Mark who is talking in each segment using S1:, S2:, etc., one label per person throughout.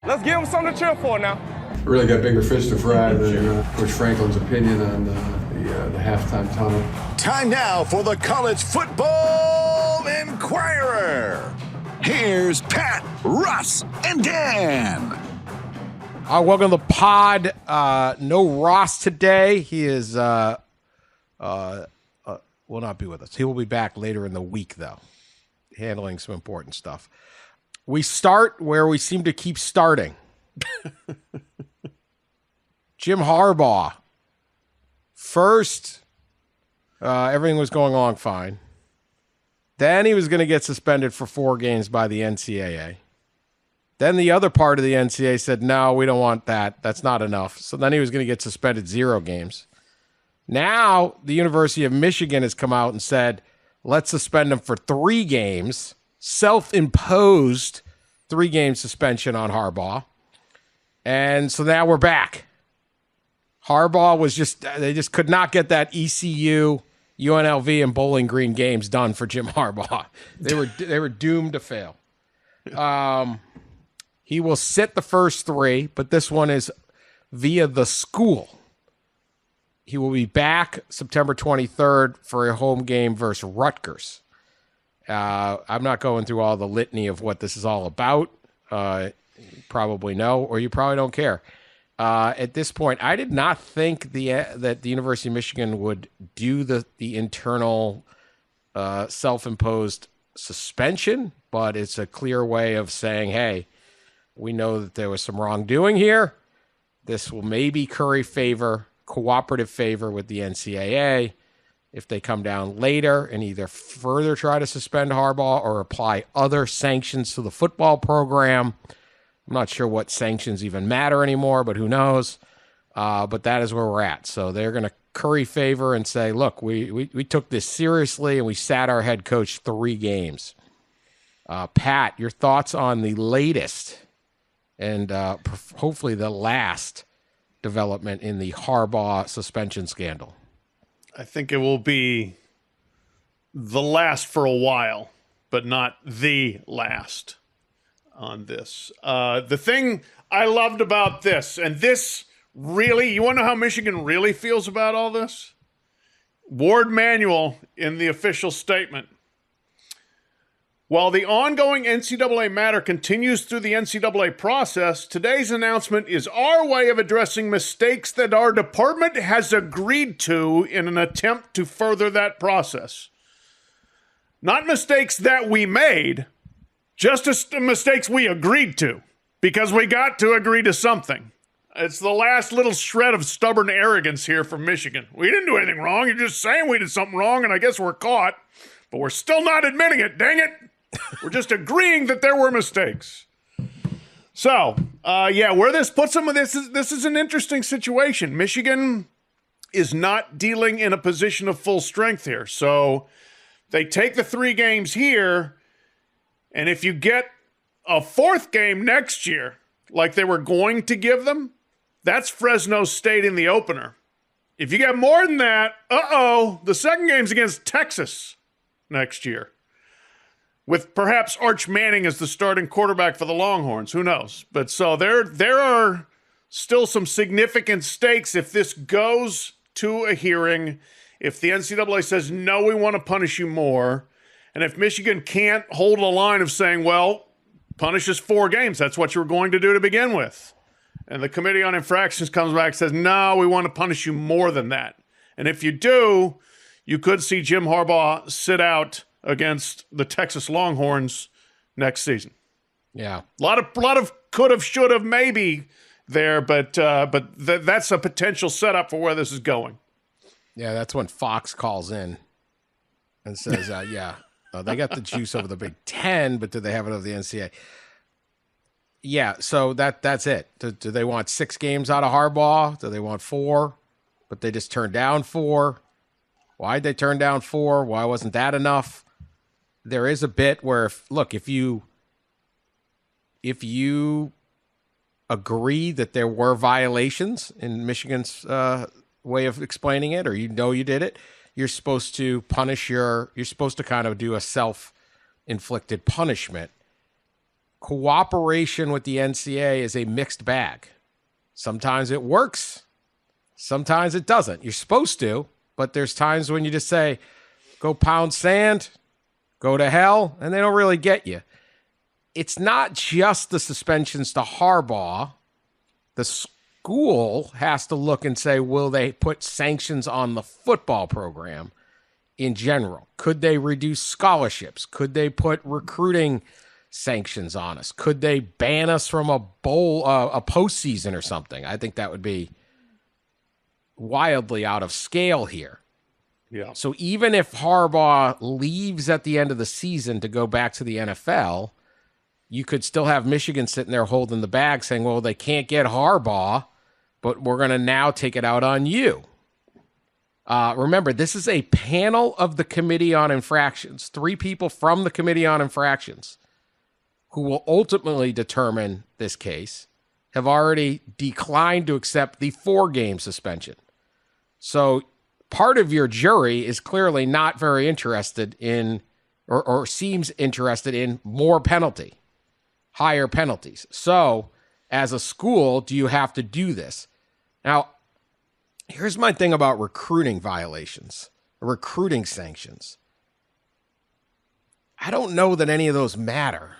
S1: Let's give them something to cheer for now.
S2: Really got bigger fish to fry than Coach Franklin's opinion on the halftime tunnel.
S3: Time now for the College Football Inquirer. Here's Pat, Russ, and Dan.
S4: Welcome to the pod. No Ross today. He is will not be with us. He will be back later in the week, though, handling some important stuff. We start where we seem to keep starting. Jim Harbaugh. First, everything was going along fine. Then he was going to get suspended for 4 games by the NCAA. Then the other part of the NCAA said, no, we don't want that. That's not enough. So then he was going to get suspended 0 games. Now the University of Michigan has come out and said, let's suspend him for 3 games. Self-imposed 3-game suspension on Harbaugh. And so now we're back. Harbaugh was they just could not get that ECU, UNLV, and Bowling Green games done for Jim Harbaugh. They were doomed to fail. He will sit the first 3, but this one is via the school. He will be back September 23rd for a home game versus Rutgers. I'm not going through all the litany of what this is all about. You probably know, or you probably don't care. At this point, I did not think that the University of Michigan would do the internal self-imposed suspension, but it's a clear way of saying, hey, we know that there was some wrongdoing here. This will maybe curry favor, cooperative favor with the NCAA if they come down later and either further try to suspend Harbaugh or apply other sanctions to the football program. I'm not sure what sanctions even matter anymore, but who knows? But that is where we're at. So they're going to curry favor and say, look, we took this seriously and we sat our head coach 3 games. Pat, your thoughts on the latest and hopefully the last development in the Harbaugh suspension scandal?
S5: I think it will be the last for a while, but not the last on this. The thing I loved about this, and this really, you want to know how Michigan really feels about all this? Ward Manuel in the official statement. While the ongoing NCAA matter continues through the NCAA process, today's announcement is our way of addressing mistakes that our department has agreed to in an attempt to further that process. Not mistakes that we made, just mistakes we agreed to, because we got to agree to something. It's the last little shred of stubborn arrogance here from Michigan. We didn't do anything wrong. You're just saying we did something wrong, and I guess we're caught. But we're still not admitting it, dang it. We're just agreeing that there were mistakes. So, where this puts them, this is an interesting situation. Michigan is not dealing in a position of full strength here. So they take the 3 games here, and if you get a 4th game next year, like they were going to give them, that's Fresno State in the opener. If you get more than that, the 2nd game's against Texas next year, with perhaps Arch Manning as the starting quarterback for the Longhorns. Who knows? But so there are still some significant stakes if this goes to a hearing, if the NCAA says, no, we want to punish you more, and if Michigan can't hold a line of saying, well, punish us 4 games, that's what you were going to do to begin with, and the Committee on Infractions comes back and says, no, we want to punish you more than that. And if you do, you could see Jim Harbaugh sit out against the Texas Longhorns next season.
S4: Yeah.
S5: A lot of could have, should have, maybe there, but that's a potential setup for where this is going.
S4: Yeah, that's when Fox calls in and says, they got the juice over the Big Ten, but do they have it over the NCAA? Yeah, so that's it. Do they want 6 games out of Harbaugh? Do they want 4? But they just turned down 4. Why'd they turn down 4? Why wasn't that enough? There is a bit where, if you agree that there were violations in Michigan's way of explaining it, or you did it, you're supposed to you're supposed to kind of do a self-inflicted punishment. cooperation with the NCAA is a mixed bag. Sometimes it works. Sometimes it doesn't. You're supposed to, but there's times when you just say, go pound sand, go to hell, and they don't really get you. It's not just the suspensions to Harbaugh. The school has to look and say, will they put sanctions on the football program in general? Could they reduce scholarships? Could they put recruiting sanctions on us? Could they ban us from a bowl, a postseason or something? I think that would be wildly out of scale here.
S5: Yeah.
S4: So even if Harbaugh leaves at the end of the season to go back to the NFL, you could still have Michigan sitting there holding the bag saying, well, they can't get Harbaugh, but we're going to now take it out on you. Remember, this is a panel of the Committee on Infractions, 3 people from the Committee on Infractions who will ultimately determine this case, have already declined to accept the 4-game suspension. So part of your jury is clearly not very interested in, or seems interested in more penalty, higher penalties. So as a school, do you have to do this? Now, here's my thing about recruiting violations, recruiting sanctions. I don't know that any of those matter.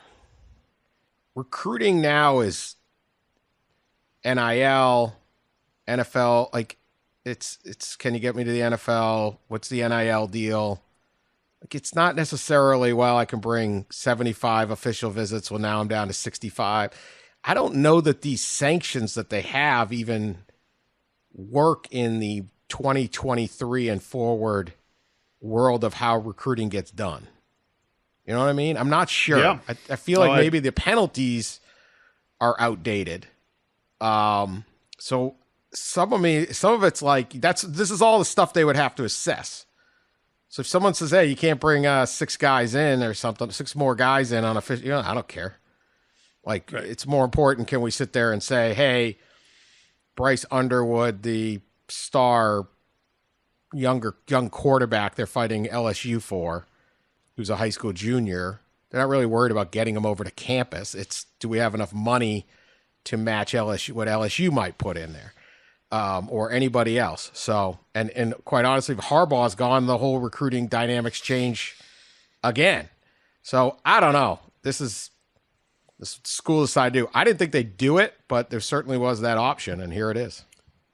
S4: Recruiting now is NIL, NFL, like it's can you get me to the NFL? What's the NIL deal? Like it's not necessarily, well, I can bring 75 official visits. Well, now I'm down to 65. I don't know that these sanctions that they have even work in the 2023 and forward world of how recruiting gets done. You know what I mean? I'm not sure.
S5: Yeah.
S4: I feel like maybe the penalties are outdated. So some of it's like, this is all the stuff they would have to assess. So if someone says, hey, you can't bring 6 guys in or something, 6 more guys in on a, I don't care. Like, right. It's more important, can we sit there and say, hey, Bryce Underwood, the star young quarterback they're fighting LSU for, who's a high school junior, they're not really worried about getting him over to campus. It's, do we have enough money to match LSU, what LSU might put in there, or anybody else? So, and quite honestly, if Harbaugh's gone, the whole recruiting dynamics change again. So I don't know. This school decided to do. I didn't think they'd do it, but there certainly was that option, and here it is.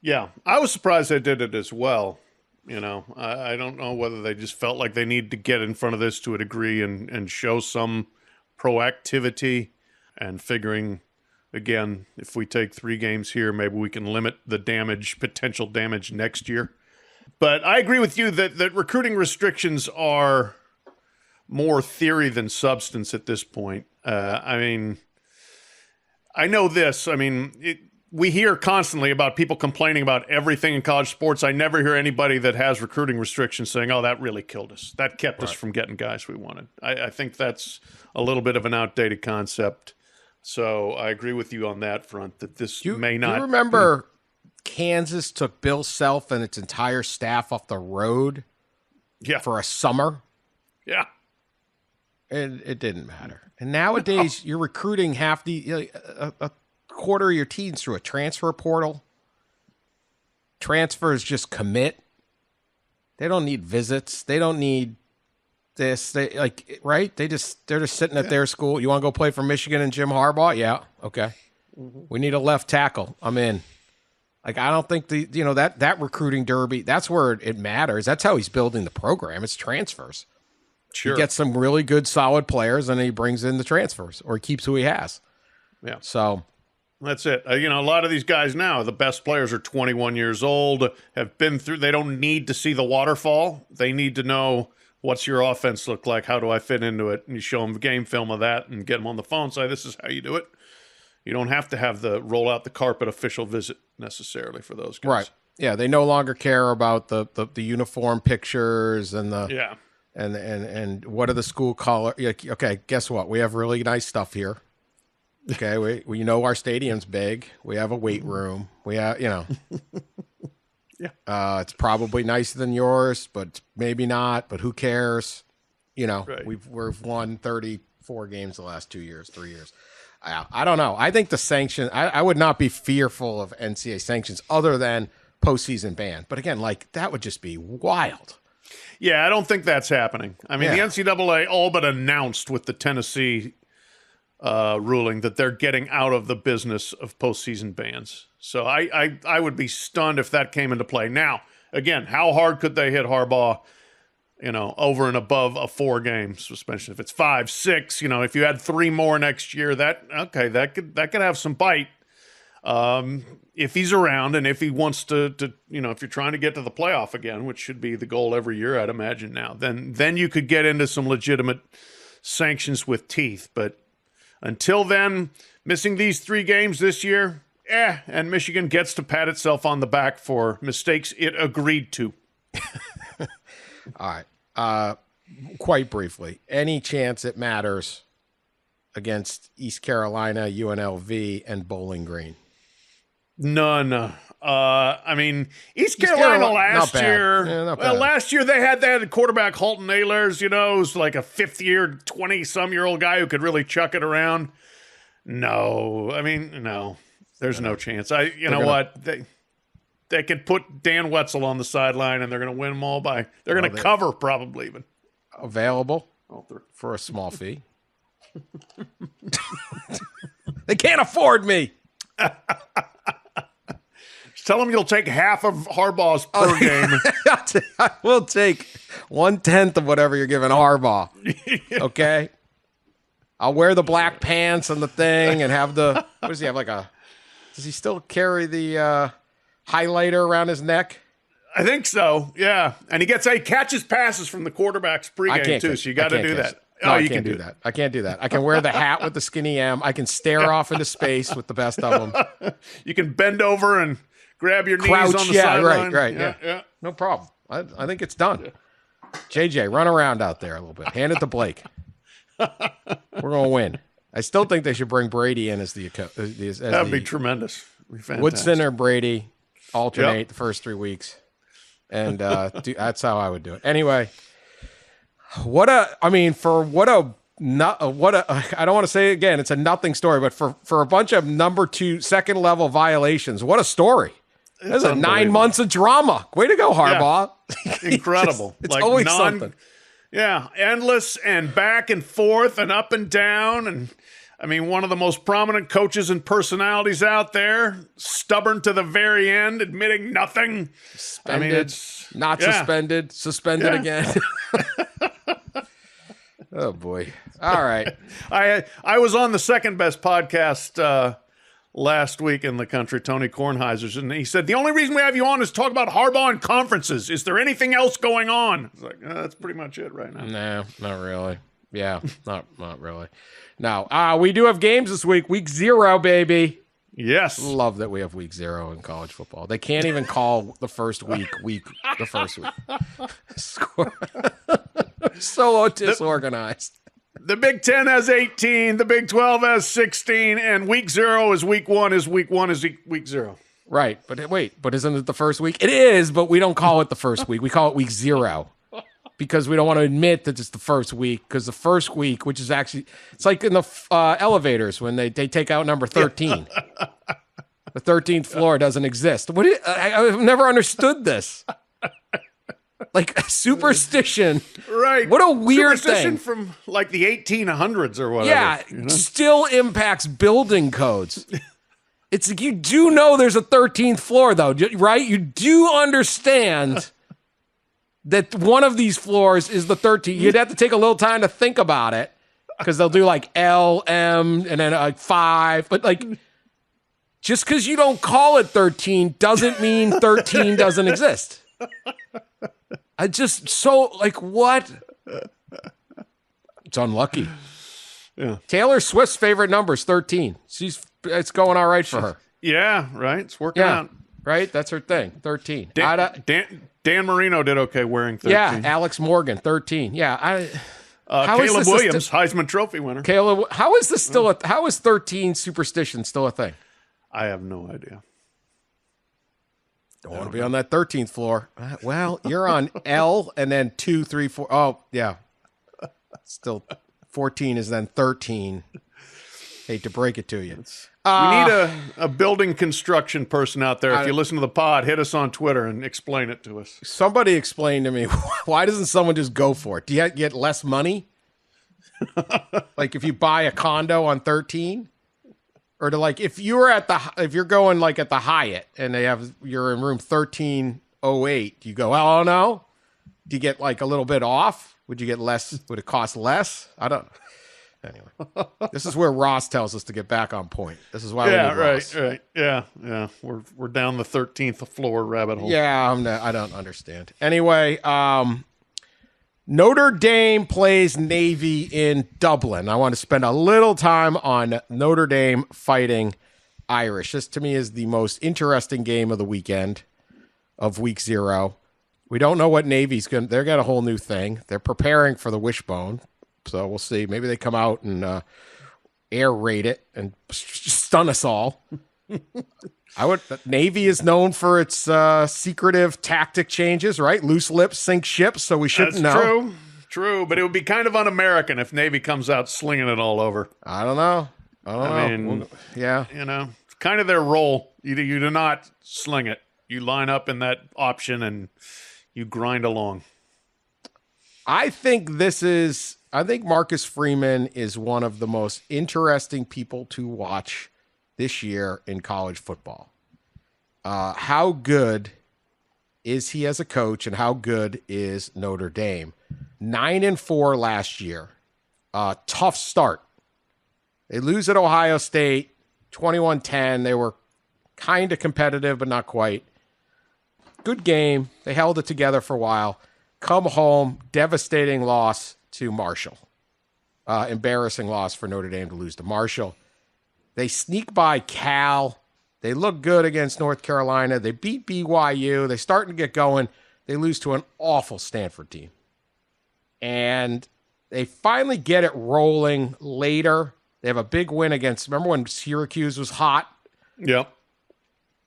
S5: Yeah, I was surprised they did it as well. You know, I don't know whether they just felt like they need to get in front of this to a degree and show some proactivity and figuring, again, if we take 3 games here, maybe we can limit the potential damage next year. But I agree with you that recruiting restrictions are more theory than substance at this point. I mean, I know this. I mean, we hear constantly about people complaining about everything in college sports. I never hear anybody that has recruiting restrictions saying, oh, that really killed us. That kept us from getting guys we wanted. I think that's a little bit of an outdated concept. So I agree with you on that front, that this may not.
S4: Do you remember Kansas took Bill Self and its entire staff off the road for a summer?
S5: Yeah.
S4: And it didn't matter. And nowadays, you're recruiting half a quarter of your teams through a transfer portal. Transfers just commit. They don't need visits. They don't need this. They're just sitting at their school. You want to go play for Michigan and Jim Harbaugh? Yeah, okay. Mm-hmm. We need a left tackle. I'm in. Like, I don't think that recruiting derby, that's where it matters. That's how he's building the program. It's transfers. Sure. He gets some really good, solid players, and he brings in the transfers, or he keeps who he has.
S5: Yeah.
S4: So
S5: that's it. A lot of these guys now, the best players are 21 years old, have been through. They don't need to see the waterfall. They need to know, what's your offense look like? How do I fit into it? And you show them game film of that and get them on the phone. Say, this is how you do it. You don't have to have the roll out the carpet official visit necessarily for those guys.
S4: Right. Yeah. They no longer care about the uniform pictures and the and what are the school color. Okay. Guess what? We have really nice stuff here. Okay. We our stadium's big. We have a weight room. We have, it's probably nicer than yours, but maybe not, but who cares? Right. We've won 34 games the last 3 years. I don't know. I think the sanction, I would not be fearful of NCAA sanctions other than postseason ban. But again, like that would just be wild.
S5: Yeah, I don't think that's happening. I mean,
S4: Yeah.
S5: the NCAA all but announced with the Tennessee ruling that they're getting out of the business of postseason bans. So I would be stunned if that came into play. Now, again, how hard could they hit Harbaugh, over and above a 4-game suspension? If it's 5, 6, if you had 3 more next year, that could have some bite. If he's around and if he wants to, if you're trying to get to the playoff again, which should be the goal every year, I'd imagine now, then you could get into some legitimate sanctions with teeth. But until then, missing these 3 games this year, and Michigan gets to pat itself on the back for mistakes it agreed to.
S4: All right. Quite briefly, any chance it matters against East Carolina, UNLV, and Bowling Green?
S5: None. I mean, East Carolina last year.
S4: Yeah, not
S5: well,
S4: bad.
S5: last year they had that quarterback Halton Ahlers, who's like a 5th-year, 20-some-year-old guy who could really chuck it around. No, I mean, no. There's no chance. You know what? They could put Dan Wetzel on the sideline and they're going to win them all by. They're going to cover probably even.
S4: Available for a small fee. They can't afford me.
S5: Just tell them you'll take half of Harbaugh's per game.
S4: I will take 1/10 of whatever you're giving Harbaugh. Okay. I'll wear the black pants and the thing and have the. What does he have? Does he still carry the highlighter around his neck?
S5: I think so. Yeah, and he catches passes from the quarterback's pregame too. So you got to do that.
S4: No, you can do that. I can't do that. I can wear the hat with the skinny M. I can stare off into space with the best of them.
S5: You can bend over and grab your
S4: Crouch,
S5: knees on the sideline.
S4: Right. Yeah. No problem. I think it's done. JJ, run around out there a little bit. Hand it to Blake. We're gonna win. I still think they should bring Brady in as
S5: That'd be tremendous. Be fantastic.
S4: Woodson or Brady alternate the first 3 weeks, and that's how I would do it. Anyway, I don't want to say it again. It's a nothing story, but for a bunch of number 2 second level violations, what a story! There's a 9 months of drama. Way to go, Harbaugh!
S5: Yeah. Incredible.
S4: It's always something.
S5: Yeah, endless and back and forth and up and down. And I mean, one of the most prominent coaches and personalities out there, stubborn to the very end, admitting nothing.
S4: Suspended, suspended again. Oh, boy. All right.
S5: I was on the second best podcast last week in the country, Tony Kornheiser's, and he said, the only reason we have you on is to talk about Harbaugh and conferences. Is there anything else going on? It's like, that's pretty much it right now.
S4: No, not really. Yeah, not really. No, we do have games this week. Week 0, baby.
S5: Yes.
S4: Love that we have week 0 in college football. They can't even call the first week the first week. So disorganized.
S5: The Big 10 has 18, the Big 12 has 16, and week 0 is week 1 is week 0.
S4: Right, but isn't it the first week? It is, but we don't call it the first week. We call it week 0 because we don't want to admit that it's the first week, because the first week, which is actually, it's like in the elevators when they take out number 13. The 13th floor doesn't exist. I've never understood this. Like superstition.
S5: Right.
S4: What a weird
S5: superstition
S4: thing.
S5: From like the 1800s or whatever.
S4: Yeah, still impacts building codes. It's like, you do know there's a 13th floor, though, right? You do understand that one of these floors is the 13th. You'd have to take a little time to think about it, because they'll do like L, M, and then like 5. But like, just because you don't call it 13 doesn't mean 13 doesn't exist. I just what? It's unlucky.
S5: Yeah.
S4: Taylor Swift's favorite number is 13. It's going all right for her.
S5: Yeah, right. It's working out.
S4: Right? That's her thing. 13.
S5: Dan Marino did okay wearing 13.
S4: Yeah, Alex Morgan, 13. Yeah.
S5: Caleb Williams, Heisman Trophy winner.
S4: Caleb, how is this still how is 13 superstition still a thing?
S5: I have no idea.
S4: Don't want to be on that 13th floor. Well, you're on L and then 2, 3, 4. Oh, yeah. Still 14 is then 13. Hate to break it to you.
S5: We need a building construction person out there. If you listen to the pod, hit us on Twitter and explain it to us.
S4: Somebody explained to me, why doesn't someone just go for it? Do you get less money? Like if you buy a condo on 13? Or if you're going like at the Hyatt and you're in room 1308, do you go, oh no? Do you get like a little bit off? Would you get less? Would it cost less? I don't know. Anyway, this is where Ross tells us to get back on point. This is why we need Ross.
S5: Right. Yeah. We're down the 13th floor rabbit hole.
S4: Yeah, I don't understand. Anyway, Notre Dame plays Navy in Dublin. I want to spend a little time on Notre Dame fighting Irish. This to me is the most interesting game of the weekend of week 0. We don't know what Navy's going to. They've got a whole new thing. They're preparing for the wishbone. So we'll see. Maybe they come out and air raid it and stun us all. Navy is known for its secretive tactic changes, right? Loose lips sink ships, so we shouldn't know.
S5: True. But it would be kind of un-American if Navy comes out slinging it all over.
S4: I don't know. I
S5: mean,
S4: yeah.
S5: It's kind of their role. You do not sling it. You line up in that option and you grind along.
S4: I think Marcus Freeman is one of the most interesting people to watch this year in college football. How good is he as a coach, and how good is Notre Dame? 9-4 last year. Tough start. They lose at Ohio State, 21-10. They were kind of competitive, but not quite. Good game. They held it together for a while. Come home, devastating loss to Marshall. Embarrassing loss for Notre Dame to lose to Marshall. They sneak by Cal. They look good against North Carolina. They beat BYU. They're starting to get going. They lose to an awful Stanford team. And they finally get it rolling later. They have a big win against, remember when Syracuse was hot?
S5: Yep.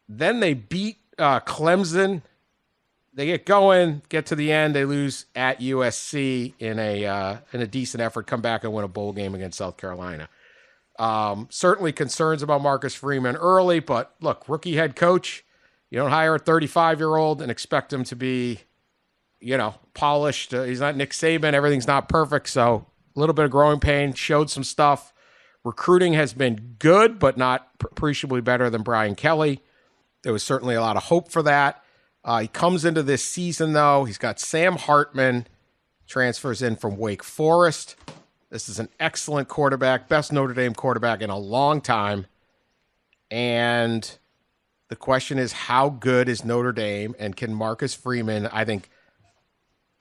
S4: Then they beat Clemson. They get going, get to the end. They lose at USC in a decent effort, come back and win a bowl game against South Carolina. Certainly concerns about Marcus Freeman early, but look, rookie head coach, you don't hire a 35-year-old and expect him to be, polished. He's not Nick Saban. Everything's not perfect. So a little bit of growing pain, showed some stuff. Recruiting has been good, but not appreciably better than Brian Kelly. There was certainly a lot of hope for that. He comes into this season, though. He's got Sam Hartman, transfers in from Wake Forest. This is an excellent quarterback, best Notre Dame quarterback in a long time. And the question is, how good is Notre Dame? And can Marcus Freeman, I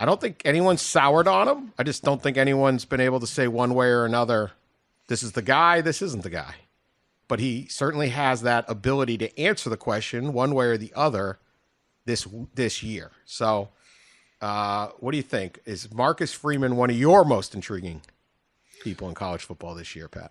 S4: don't think anyone's soured on him. I just don't think anyone's been able to say one way or another, this is the guy, this isn't the guy. But he certainly has that ability to answer the question one way or the other this year. So what do you think? Is Marcus Freeman one of your most intriguing people in college football this year, Pat?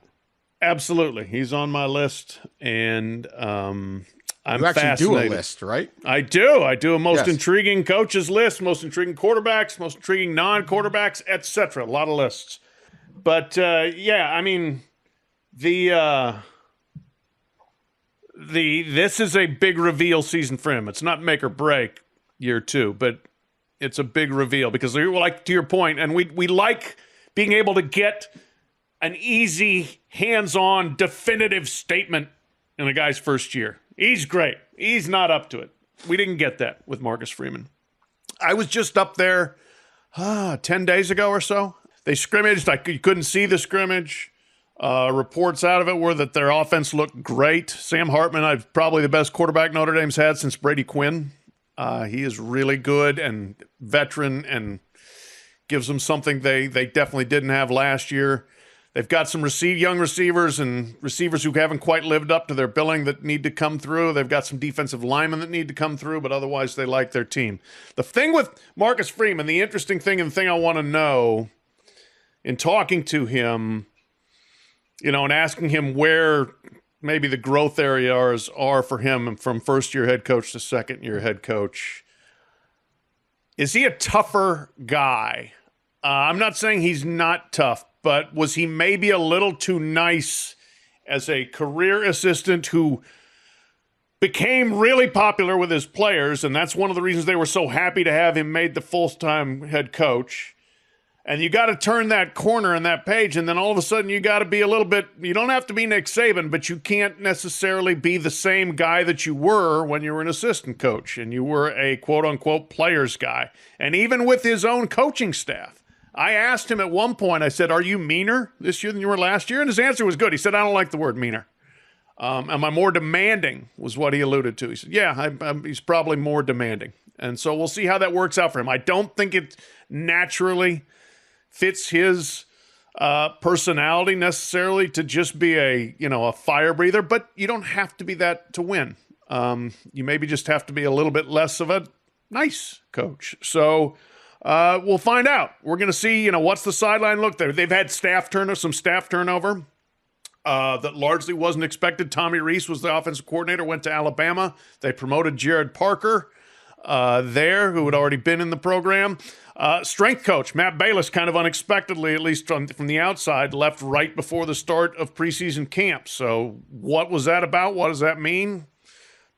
S5: Absolutely. He's on my list, and I'm
S4: you actually
S5: fascinated.
S4: do a list, right?
S5: I do. I do a most intriguing coaches list, most intriguing quarterbacks, most intriguing non-quarterbacks, etc. A lot of lists. But, this is a big reveal season for him. It's not make or break year 2, but it's a big reveal because, like to your point, and we like being able to get an easy, hands-on, definitive statement in a guy's first year. He's great. He's not up to it. We didn't get that with Marcus Freeman. I was just up there 10 days ago or so. They scrimmaged. You couldn't see the scrimmage. Reports out of it were that their offense looked great. Sam Hartman, probably the best quarterback Notre Dame's had since Brady Quinn. He is really good and veteran and gives them something they definitely didn't have last year. They've got some young receivers and receivers who haven't quite lived up to their billing that need to come through. They've got some defensive linemen that need to come through, but otherwise they like their team. The thing with Marcus Freeman, the interesting thing and the thing I want to know in talking to him, and asking him where maybe the growth areas are for him from first-year head coach to second-year head coach. Is he a tougher guy? I'm not saying he's not tough, but was he maybe a little too nice as a career assistant who became really popular with his players, and that's one of the reasons they were so happy to have him made the full-time head coach. And you got to turn that corner in that page, and then all of a sudden you got to be a little bit, you don't have to be Nick Saban, but you can't necessarily be the same guy that you were when you were an assistant coach and you were a quote-unquote players guy. And even with his own coaching staff, I asked him at one point, I said, are you meaner this year than you were last year? And his answer was good. He said, I don't like the word meaner. Am I more demanding, was what he alluded to. He said, yeah, he's probably more demanding. And so we'll see how that works out for him. I don't think it naturally fits his personality necessarily to just be a fire breather, but you don't have to be that to win. You maybe just have to be a little bit less of a nice coach. So we'll find out. We're going to see, what's the sideline look there. They've had some staff turnover. That largely wasn't expected. Tommy Rees was the offensive coordinator, went to Alabama. They promoted Jared Parker there, who had already been in the program. Strength coach, Matt Balis, kind of unexpectedly, at least from the outside, left right before the start of preseason camp. So what was that about? What does that mean?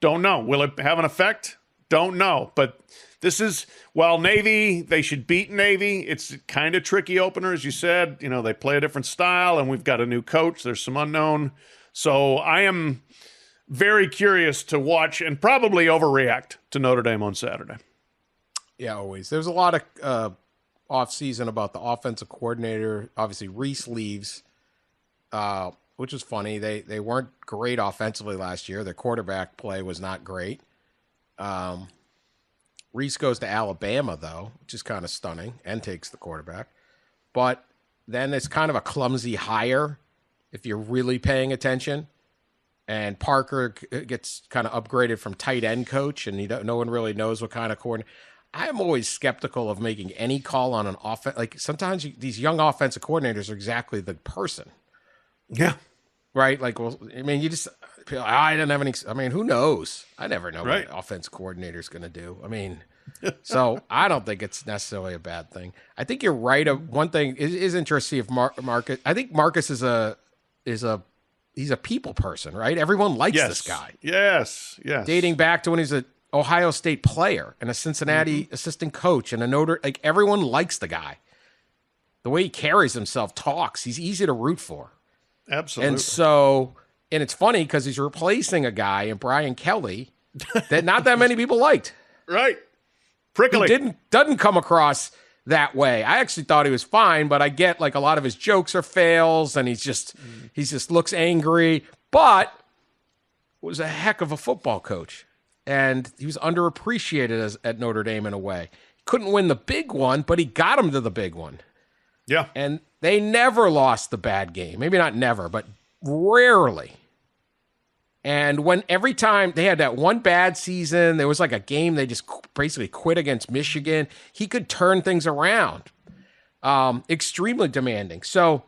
S5: Don't know. Will it have an effect? Don't know. But this is, while Navy, they should beat Navy. It's kind of tricky opener, as you said. They play a different style, and we've got a new coach. There's some unknown. So I am very curious to watch and probably overreact to Notre Dame on Saturday.
S4: Yeah, always. There's a lot of off-season about the offensive coordinator. Obviously, Reese leaves, which is funny. They weren't great offensively last year. Their quarterback play was not great. Reese goes to Alabama, though, which is kind of stunning, and takes the quarterback. But then it's kind of a clumsy hire if you're really paying attention. And Parker gets kind of upgraded from tight end coach, and no one really knows what kind of coordinator. I'm always skeptical of making any call on an offense. Like sometimes these young offensive coordinators are exactly the person.
S5: Yeah.
S4: Right? Like, well, I mean, I didn't have any. I mean, who knows? I never know
S5: right.
S4: what an offense coordinator is going to do. I mean, so I don't think it's necessarily a bad thing. I think you're right. One thing is interesting. If Marcus, I think Marcus is he's a people person, right? Everyone likes this guy.
S5: Yes.
S4: Dating back to when he's an Ohio State player and a Cincinnati assistant coach and a Notre, like everyone likes the guy. The way he carries himself, talks, he's easy to root for.
S5: Absolutely.
S4: And it's funny because he's replacing a guy in Brian Kelly that not that many people liked.
S5: Right. Prickly.
S4: He doesn't come across that way. I actually thought he was fine, but I get like a lot of his jokes are fails and he just looks angry, but was a heck of a football coach. And he was underappreciated at Notre Dame in a way. He couldn't win the big one, but he got him to the big one.
S5: Yeah.
S4: And they never lost the bad game. Maybe not never, but rarely. And every time they had that one bad season, there was like a game they just basically quit against Michigan. He could turn things around. Extremely demanding. So,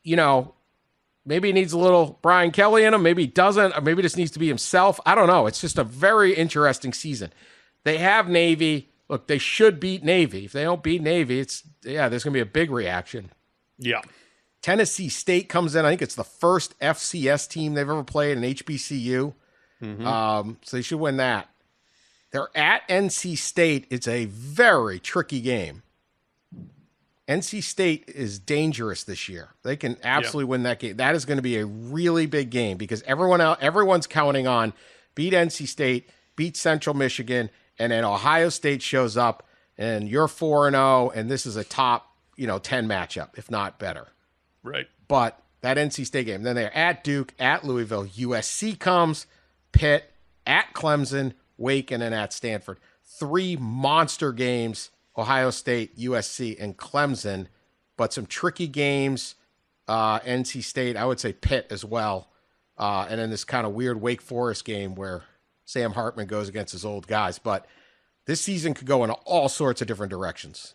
S4: maybe he needs a little Brian Kelly in him. Maybe he doesn't. Or maybe he just needs to be himself. I don't know. It's just a very interesting season. They have Navy. Look, they should beat Navy. If they don't beat Navy, there's going to be a big reaction.
S5: Yeah.
S4: Tennessee State comes in. I think it's the first FCS team they've ever played in HBCU. Mm-hmm. So they should win that. They're at NC State. It's a very tricky game. NC State is dangerous this year. They can absolutely win that game. That is going to be a really big game because everyone's counting on beat NC State, beat Central Michigan, and then Ohio State shows up, and you're 4-0, and this is a top 10 matchup, if not better.
S5: Right.
S4: But that NC State game, then they're at Duke, at Louisville, USC comes, Pitt, at Clemson, Wake, and then at Stanford. 3 monster games, Ohio State, USC, and Clemson, but some tricky games, NC State, I would say Pitt as well, and then this kind of weird Wake Forest game where Sam Hartman goes against his old guys. But this season could go in all sorts of different directions.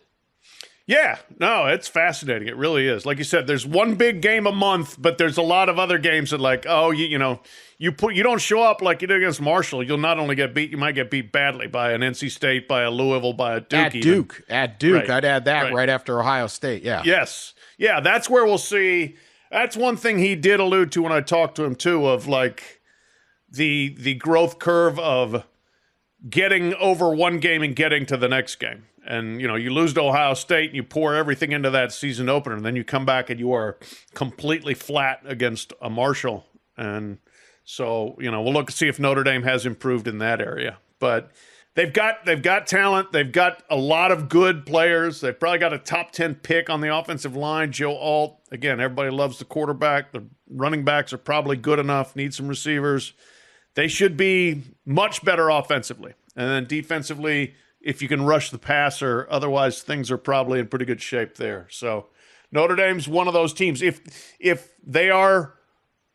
S5: Yeah, no, it's fascinating. It really is. Like you said, there's one big game a month, but there's a lot of other games that you don't show up like you did against Marshall. You'll not only get beat, you might get beat badly by an NC State, by a Louisville, by a Duke.
S4: At Duke.
S5: Right.
S4: I'd add that right after Ohio State. Yeah.
S5: Yes. Yeah, that's where we'll see. That's one thing he did allude to when I talked to him too, of like the growth curve of getting over one game and getting to the next game. And, you know, you lose to Ohio State and you pour everything into that season opener, and then you come back and you are completely flat against a Marshall. And so, you know, we'll look to see if Notre Dame has improved in that area. But they've got talent. They've got a lot of good players. They've probably got a top 10 pick on the offensive line. Joe Alt, again, everybody loves the quarterback. The running backs are probably good enough, need some receivers. They should be much better offensively. And then defensively, if you can rush the passer, otherwise things are probably in pretty good shape there. So Notre Dame's one of those teams. If they are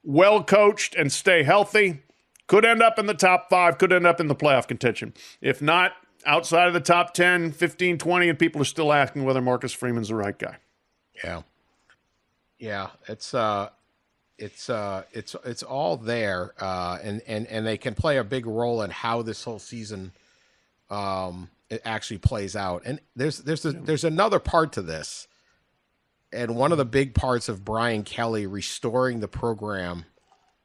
S5: well coached and stay healthy, could end up in the top 5, could end up in the playoff contention. If not, outside of the top 10, 15, 20, and people are still asking whether Marcus Freeman's the right guy.
S4: Yeah. Yeah, it's all there, and they can play a big role in how this whole season it actually plays out. And there's another part to this, and one of the big parts of Brian Kelly restoring the program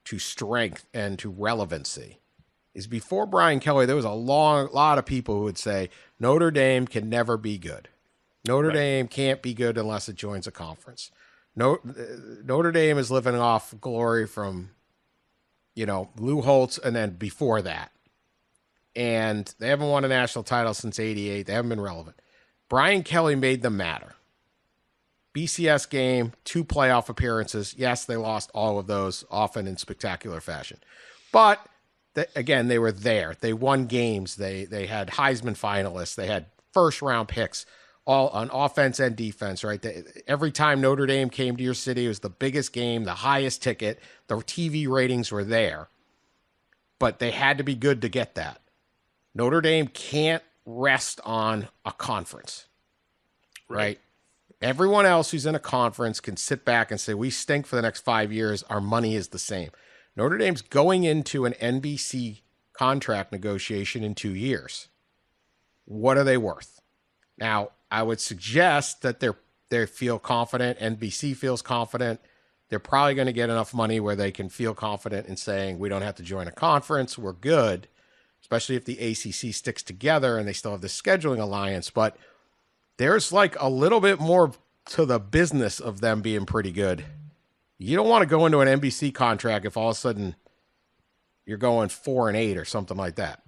S4: to strength and to relevancy is before Brian Kelly, there was a lot of people who would say Notre Dame can never be good. Notre Dame can't be good unless it joins a conference. Notre Dame is living off glory from, you know, Lou Holtz and then before that. And they haven't won a national title since '88. They haven't been relevant. Brian Kelly made them matter. BCS game, 2 playoff appearances. Yes, they lost all of those, often in spectacular fashion. But, again, they were there. They won games. They had Heisman finalists. They had first-round picks, all on offense and defense, right? Every time Notre Dame came to your city, it was the biggest game, the highest ticket. The TV ratings were there. But they had to be good to get that. Notre Dame can't rest on a conference, right? Everyone else who's in a conference can sit back and say, we stink for the next 5 years. Our money is the same. Notre Dame's going into an NBC contract negotiation in 2 years. What are they worth? Now, I would suggest that they feel confident. NBC feels confident. They're probably going to get enough money where they can feel confident in saying, we don't have to join a conference. We're good, especially if the ACC sticks together and they still have the scheduling alliance. But there's like a little bit more to the business of them being pretty good. You don't want to go into an NBC contract if all of a sudden you're going 4-8 or something like that.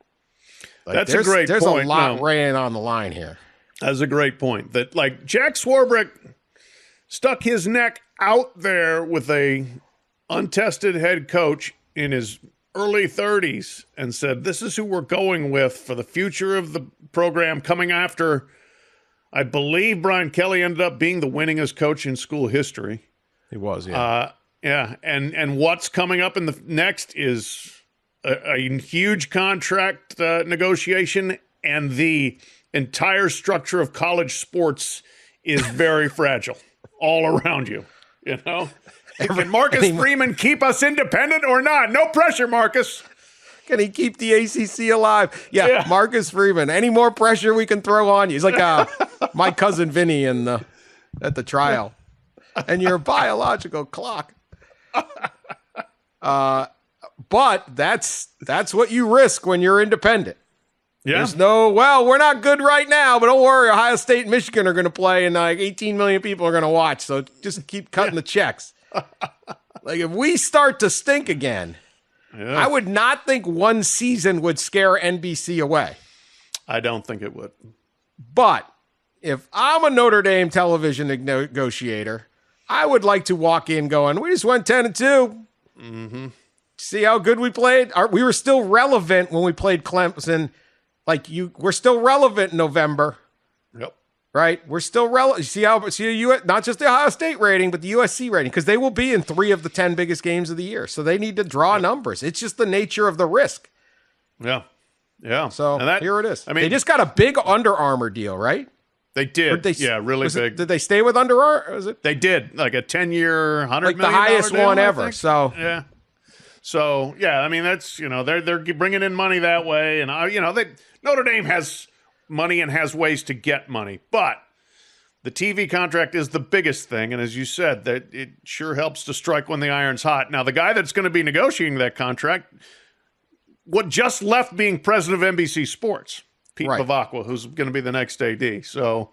S4: Like,
S5: That's a great
S4: point. There's a lot
S5: no.
S4: ran on the line here.
S5: That's a great point. That, like, Jack Swarbrick stuck his neck out there with a untested head coach in his early 30s and said, this is who we're going with for the future of the program coming after. I believe Brian Kelly ended up being the winningest coach in school history.
S4: He was, yeah.
S5: And what's coming up in the next is a huge contract negotiation, and the entire structure of college sports is very fragile all around you. You know, can Marcus Freeman keep us independent or not? No pressure, Marcus.
S4: Can he keep the ACC alive? Yeah, Marcus Freeman. Any more pressure we can throw on you? He's like my cousin Vinny at the trial. And your biological clock. But that's what you risk when you're independent. Yeah. There's we're not good right now, but don't worry. Ohio State and Michigan are going to play, and like 18 million people are going to watch. So just keep cutting the checks. Like, if we start to stink again, I would not think one season would scare NBC away.
S5: I don't think it would.
S4: But if I'm a Notre Dame television negotiator, I would like to walk in going, we just went 10-2. Mm-hmm. See how good we played? We were still relevant when we played Clemson. We're still relevant in November.
S5: Yep.
S4: Right? We're still relevant. See not just the Ohio State rating, but the USC rating, because they will be in 3 of the 10 biggest games of the year. So they need to draw numbers. It's just the nature of the risk.
S5: Yeah. Yeah.
S4: So here it is. I mean, they just got a big Under Armour deal, right?
S5: They did. Really big.
S4: Did they stay with Under Armour?
S5: They did, like a 10-year, $100 million
S4: the highest
S5: deal,
S4: one ever. So
S5: yeah. So yeah, I mean, that's, they're bringing in money that way, and Notre Dame has money and has ways to get money, but The TV contract is the biggest thing, and as you said, that it sure helps to strike when the iron's hot. Now, the guy that's going to be negotiating that contract, what just left being president of NBC Sports, Pete Bavacqua, who's going to be the next AD. So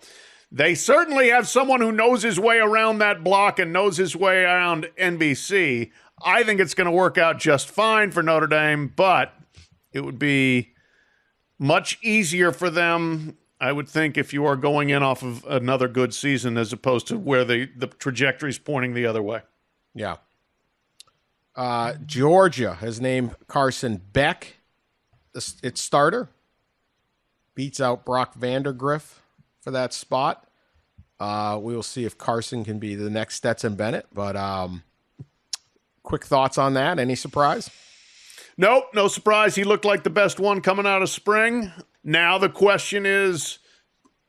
S5: they certainly have someone who knows his way around that block and knows his way around NBC. I think it's going to work out just fine for Notre Dame, but it would be much easier for them, I would think, if you are going in off of another good season as opposed to where the trajectory is pointing the other way.
S4: Yeah. Georgia has named Carson Beck its starter. Beats out Brock Vandergriff for that spot. We will see if Carson can be the next Stetson Bennett. But quick thoughts on that? Any surprise?
S5: Nope, no surprise. He looked like the best one coming out of spring. Now the question is,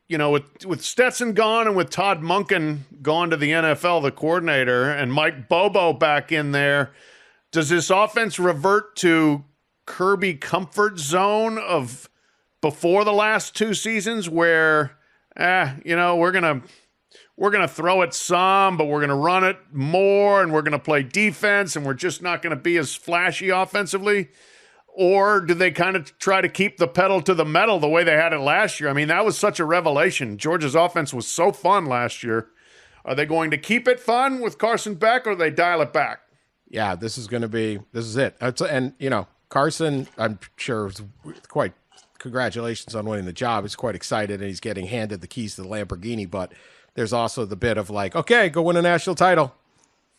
S5: with Stetson gone and with Todd Monken gone to the NFL, the coordinator, and Mike Bobo back in there, does this offense revert to Kirby comfort zone of before the last two seasons where, we're gonna throw it some, but we're gonna run it more, and we're gonna play defense, and we're just not gonna be as flashy offensively? Or do they kind of try to keep the pedal to the metal the way they had it last year? I mean, that was such a revelation. Georgia's offense was so fun last year. Are they going to keep it fun with Carson Beck, or do they dial it back?
S4: Yeah, this is it. And, Carson, I'm sure, is quite congratulations on winning the job. He's quite excited, and he's getting handed the keys to the Lamborghini. But there's also the bit of like, okay, go win a national title.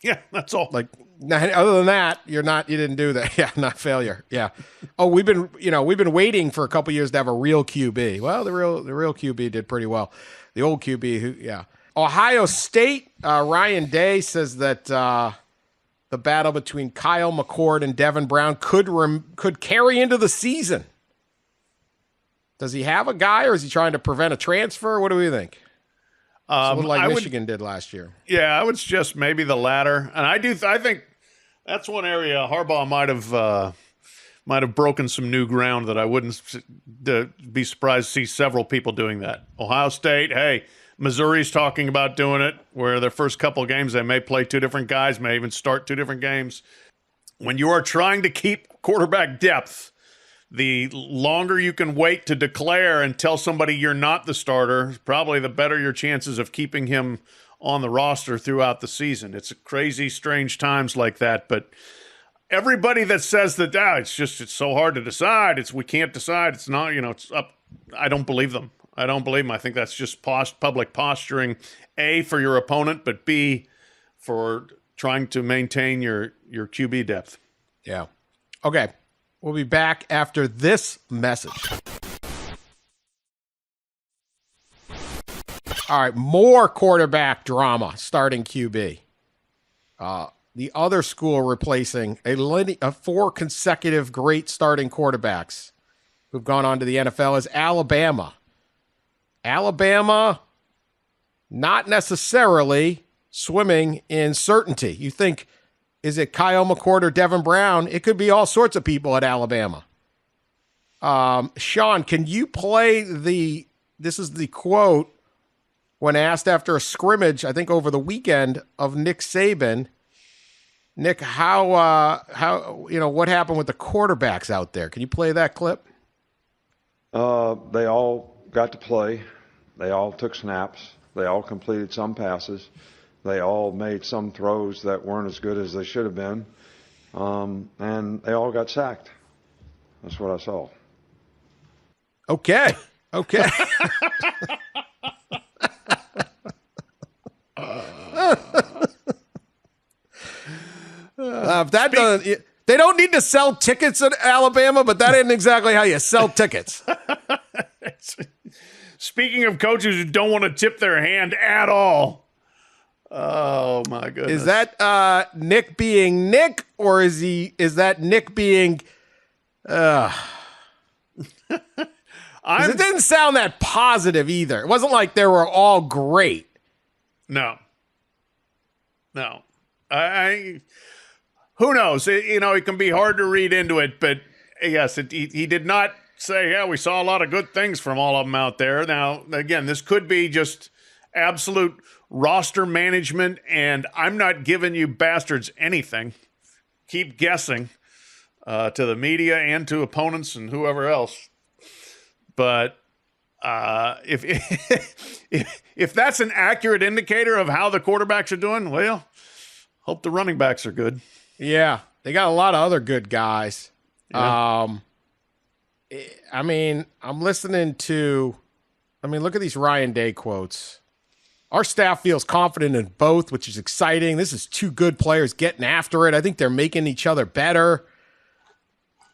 S5: Yeah, that's all.
S4: Like, other than that, you didn't do that. Yeah, not failure. Yeah. Oh, we've been waiting for a couple years to have a real QB. Well, the real QB did pretty well. The old QB, Ohio State, Ryan Day says that the battle between Kyle McCord and Devin Brown could carry into the season. Does he have a guy, or is he trying to prevent a transfer? What do we think? It's a little like Michigan did last year.
S5: Yeah, I would suggest maybe the latter. And I think that's one area Harbaugh might have broken some new ground that I wouldn't be surprised to see several people doing that. Ohio State, hey, Missouri's talking about doing it, where their first couple of games they may play two different guys, may even start two different games. When you are trying to keep quarterback depth, the longer you can wait to declare and tell somebody you're not the starter, probably the better your chances of keeping him on the roster throughout the season. It's crazy, strange times like that. But everybody that says that, it's so hard to decide, we can't decide, it's not, it's up, I don't believe them. I think that's just public posturing, A, for your opponent, but B, for trying to maintain your QB depth.
S4: Yeah. Okay. We'll be back after this message. All right, more quarterback drama starting QB. The other school replacing a 4 consecutive great starting quarterbacks who've gone on to the NFL is Alabama. Alabama, not necessarily swimming in certainty. You think, is it Kyle McCord or Devin Brown? It could be all sorts of people at Alabama. Sean, can you play this is the quote when asked after a scrimmage, I think over the weekend, of Nick Saban. Nick, how what happened with the quarterbacks out there? Can you play that clip?
S1: They all got to play. They all took snaps. They all completed some passes. They all made some throws that weren't as good as they should have been. And they all got sacked. That's what I saw.
S4: Okay. If that doesn't, they don't need to sell tickets in Alabama, but that isn't exactly how you sell tickets.
S5: Speaking of coaches who don't want to tip their hand at all. Oh my goodness.
S4: Is that Nick being Nick, or is that Nick being it didn't sound that positive either. It wasn't like they were all great.
S5: No. I who knows? It can be hard to read into it, but yes, he did not say, yeah, we saw a lot of good things from all of them out there. Now, again, this could be just absolute roster management, and I'm not giving you bastards anything. Keep guessing to the media and to opponents and whoever else. But if that's an accurate indicator of how the quarterbacks are doing, well, hope the running backs are good.
S4: Yeah, they got a lot of other good guys.
S5: Yeah.
S4: I mean, I'm listening to, look at these Ryan Day quotes. Our staff feels confident in both, which is exciting. This is two good players getting after it. I think they're making each other better.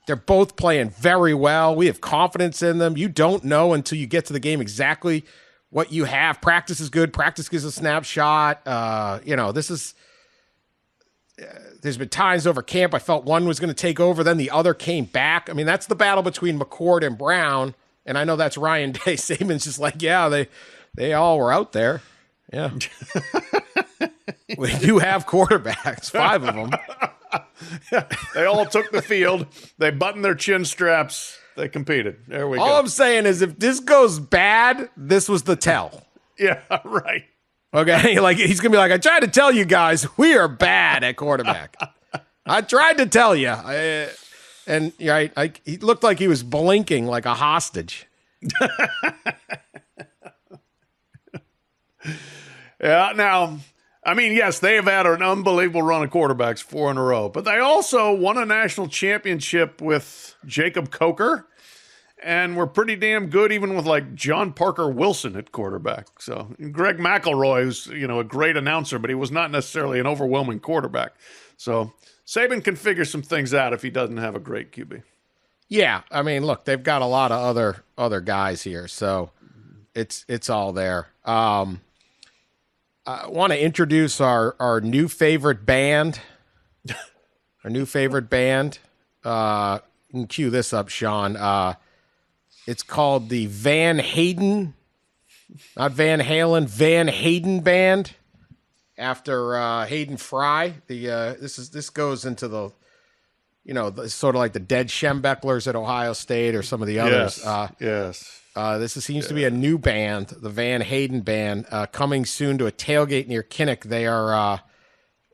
S4: They're both playing very well. We have confidence in them. You don't know until you get to the game exactly what you have. Practice is good. Practice gives a snapshot. There's been times over camp I felt one was going to take over, then the other came back. I mean, that's the battle between McCord and Brown, and I know that's Ryan Day. Saban's just like, yeah, they all were out there. Yeah. We do have quarterbacks, 5 of them.
S5: Yeah, they all took the field. They buttoned their chin straps. They competed. There we go.
S4: All I'm saying is if this goes bad, this was the tell.
S5: Yeah, right.
S4: Okay? Like, he's going to be like, I tried to tell you guys, we are bad at quarterback. I tried to tell you. And right, he looked like he was blinking like a hostage.
S5: Yeah, now, yes, they have had an unbelievable run of quarterbacks 4 in a row, but they also won a national championship with Jacob Coker, and were pretty damn good even with like John Parker Wilson at quarterback. So Greg McElroy, who's a great announcer, but he was not necessarily an overwhelming quarterback. So Saban can figure some things out if he doesn't have a great QB.
S4: Yeah, look, they've got a lot of other guys here, so it's all there. I want to introduce our new favorite band. Our new favorite band. You can cue this up, Sean. It's called the Van Hayden, not Van Halen, Van Hayden Band, after Hayden Fry. This goes into the, sort of like the dead Schembechlers at Ohio State or some of the others.
S5: Yes.
S4: This seems to be a new band, the Van Hayden Band, coming soon to a tailgate near Kinnick. They are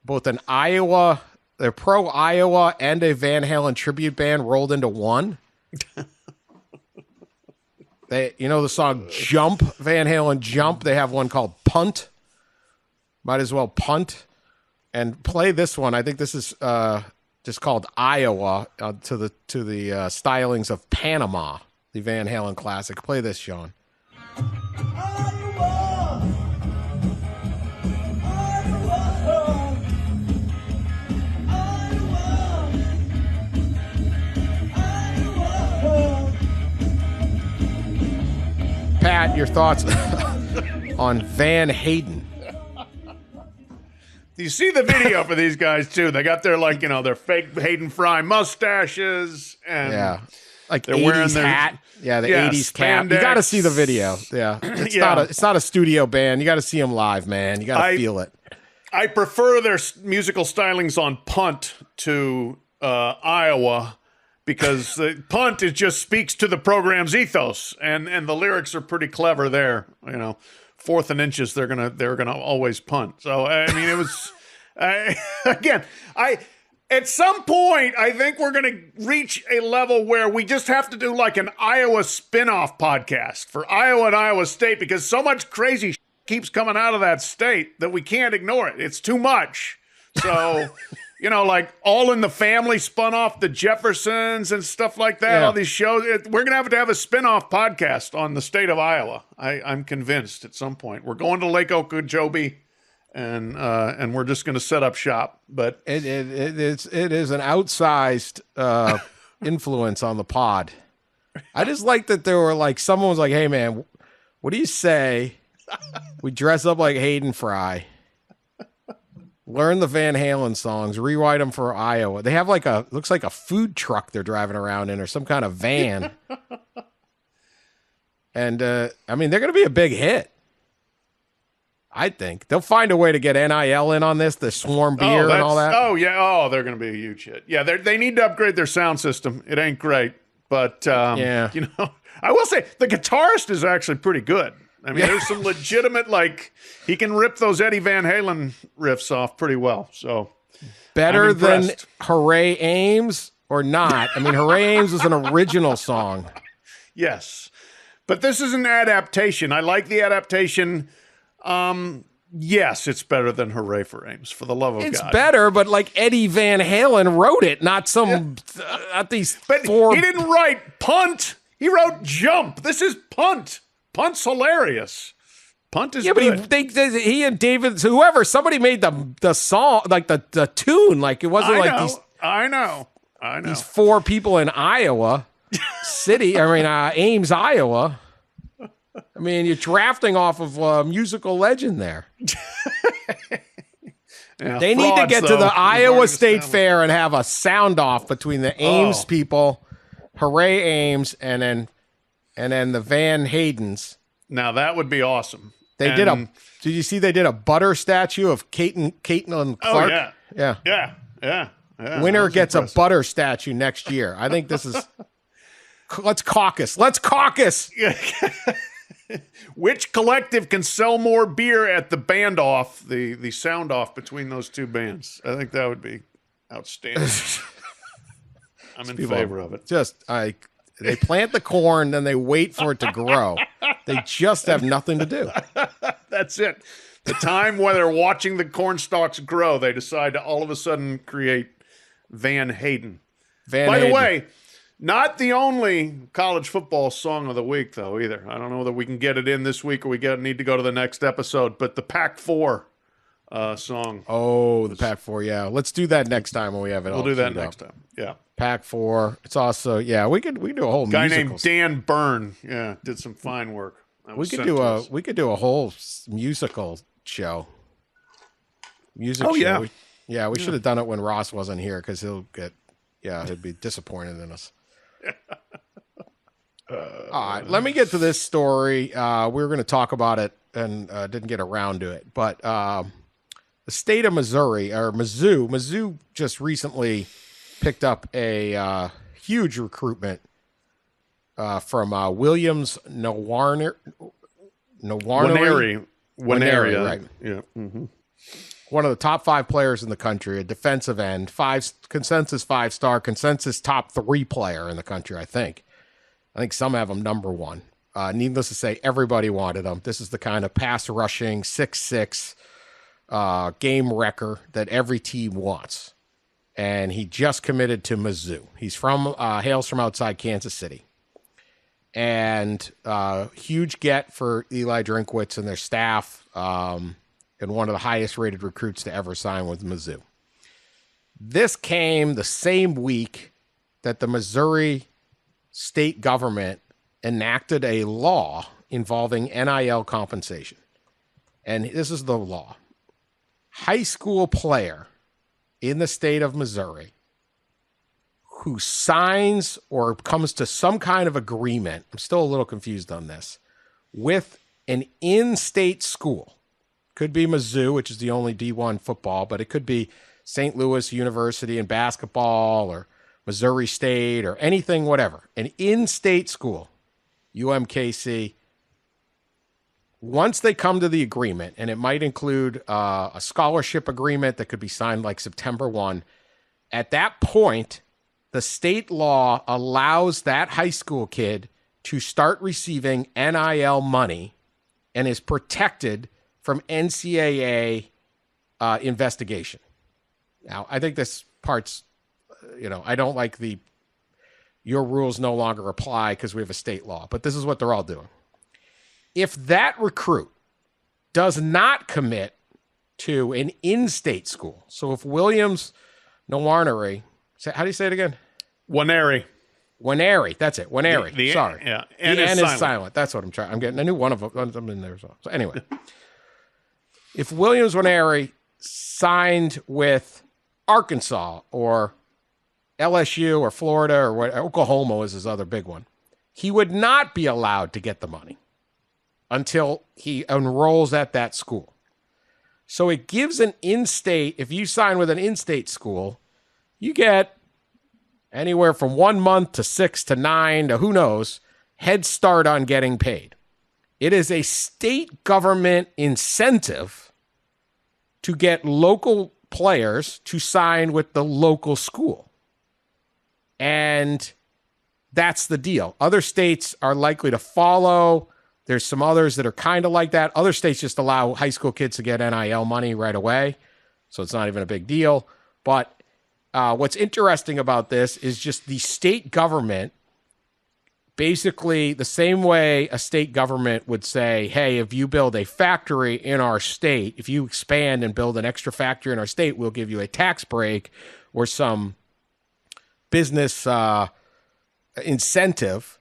S4: both an Iowa, they're pro Iowa and a Van Halen tribute band rolled into one. They, the song Jump, Van Halen Jump. They have one called Punt. Might as well punt and play this one. I think this is just called Iowa to the stylings of Panama. The Van Halen classic. Play this, Sean. Pat, your thoughts on Van Hayden?
S5: Do you see the video for these guys too? They got their their fake Hayden Fry mustaches and
S4: like
S5: they're
S4: 80s
S5: wearing their
S4: hat. Yeah, the 80s cap.
S5: spandex.
S4: You got to see the video. Yeah. It's not a studio band. You got to see them live, man. You got to feel it.
S5: I prefer their musical stylings on Punt to Iowa because the Punt just speaks to the program's ethos and the lyrics are pretty clever there. 4th and inches they're gonna always punt. So it was at some point, I think we're going to reach a level where we just have to do like an Iowa spin-off podcast for Iowa and Iowa State because so much crazy keeps coming out of that state that we can't ignore it. It's too much. So, like All in the Family spun off the Jeffersons and stuff like that, all these shows. We're going to have a spin-off podcast on the state of Iowa. I'm convinced at some point. We're going to Lake Okeechobee. And we're just going to set up shop, but
S4: it is an outsized influence on the pod. I just like that there were like someone was like, "Hey man, what do you say we dress up like Hayden Fry, learn the Van Halen songs, rewrite them for Iowa? They have looks like a food truck they're driving around in or some kind of van, and they're going to be a big hit." I think they'll find a way to get NIL in on this, the swarm beer and all that.
S5: Oh yeah. Oh, they're going to be a huge hit. Yeah. They need to upgrade their sound system. It ain't great, but I will say the guitarist is actually pretty good. I mean, there's some legitimate, like, he can rip those Eddie Van Halen riffs off pretty well. So
S4: better than Hooray Ames or not? I mean, Hooray Ames was an original song.
S5: Yes. But this is an adaptation. I like the adaptation. Yes, it's better than Hooray for Ames, for the love of God.
S4: It's better, but like Eddie Van Halen wrote it, not some, not these
S5: But
S4: four.
S5: he didn't write punt. He wrote jump. This is punt. Punt's hilarious. Punt is good.
S4: But he and David, somebody made the song, like the tune, like it wasn't
S5: I know.
S4: These four people in Iowa City. I mean, Ames, Iowa. I mean, you're drafting off of a musical legend there.
S5: Yeah,
S4: they need to get to the Iowa State Fair and have a sound off between the Ames people, Hooray Ames, and then the Van Haydens.
S5: Now that would be awesome.
S4: Did you see they did a butter statue of Caitlin Clark?
S5: Oh,
S4: Yeah.
S5: Yeah.
S4: Winner gets a butter statue next year. I think this is. Let's caucus.
S5: Which collective can sell more beer at the band off, the sound off between those two bands? I think that would be outstanding. I'm in favor of it.
S4: They plant the corn, then they wait for it to grow. They just have nothing to do.
S5: That's it. The time when they're watching the corn stalks grow, they decide to all of a sudden create Van Hayden. By the way, not the only college football song of the week, though, either. I don't know whether we can get it in this week or we need to go to the next episode, but the Pac-4 song.
S4: Oh, the Pac-4, yeah. Let's do that next time when we have it all.
S5: We'll do that next time, yeah.
S4: Pac-4. It's also, we could do a whole
S5: guy
S4: musical.
S5: named Dan Byrne, did some fine work.
S4: We could do a whole musical show. Show.
S5: Yeah.
S4: We should have done it when Ross wasn't here because he'll be disappointed in us. All right, let me get to this story. We were going to talk about it and didn't get around to it. But the state of Missouri, or Mizzou just recently picked up a huge recruitment from Williams Nwaneri,
S5: right?
S4: Yeah. Mm-hmm. One of the top 5 players in the country, a defensive end, consensus 5-star, consensus top 3 player in the country, I think. I think some have him number 1. Needless to say, everybody wanted him. This is the kind of pass rushing 6'6" game wrecker that every team wants. And he just committed to Mizzou. He's hails from outside Kansas City. And huge get for Eli Drinkwitz and their staff. And one of the highest rated recruits to ever sign with Mizzou. This came the same week that the Missouri state government enacted a law involving NIL compensation. And this is the law. High school player in the state of Missouri who signs or comes to some kind of agreement, I'm still a little confused on this, with an in-state school. Could be Mizzou, which is the only D1 football, but it could be St. Louis University in basketball or Missouri State or anything, whatever. An in-state school, UMKC, once they come to the agreement, and it might include a scholarship agreement that could be signed like September 1, at that point, the state law allows that high school kid to start receiving NIL money and is protected from NCAA investigation. Now, I think this part's, I don't like your rules no longer apply because we have a state law, but this is what they're all doing. If that recruit does not commit to an in-state school, so if Williams Nwaneri, how do you say it again?
S5: Nwaneri,
S4: that's it. Nwaneri. Sorry.
S5: Yeah.
S4: And the N is silent. That's what I'm trying. I'm getting a new one of them in there as well. So anyway, if Williams Nwaneri signed with Arkansas or LSU or Florida or Oklahoma is his other big one, he would not be allowed to get the money until he enrolls at that school. So it gives an in-state, if you sign with an in-state school, you get anywhere from 1 month to 6 to 9 to who knows, head start on getting paid. It is a state government incentive to get local players to sign with the local school. And that's the deal. Other states are likely to follow. There's some others that are kind of like that. Other states just allow high school kids to get NIL money right away, so it's not even a big deal. But what's interesting about this is just the state government, basically the same way a state government would say, hey, if you build a factory in our state, if you expand and build an extra factory in our state, we'll give you a tax break or some business incentive.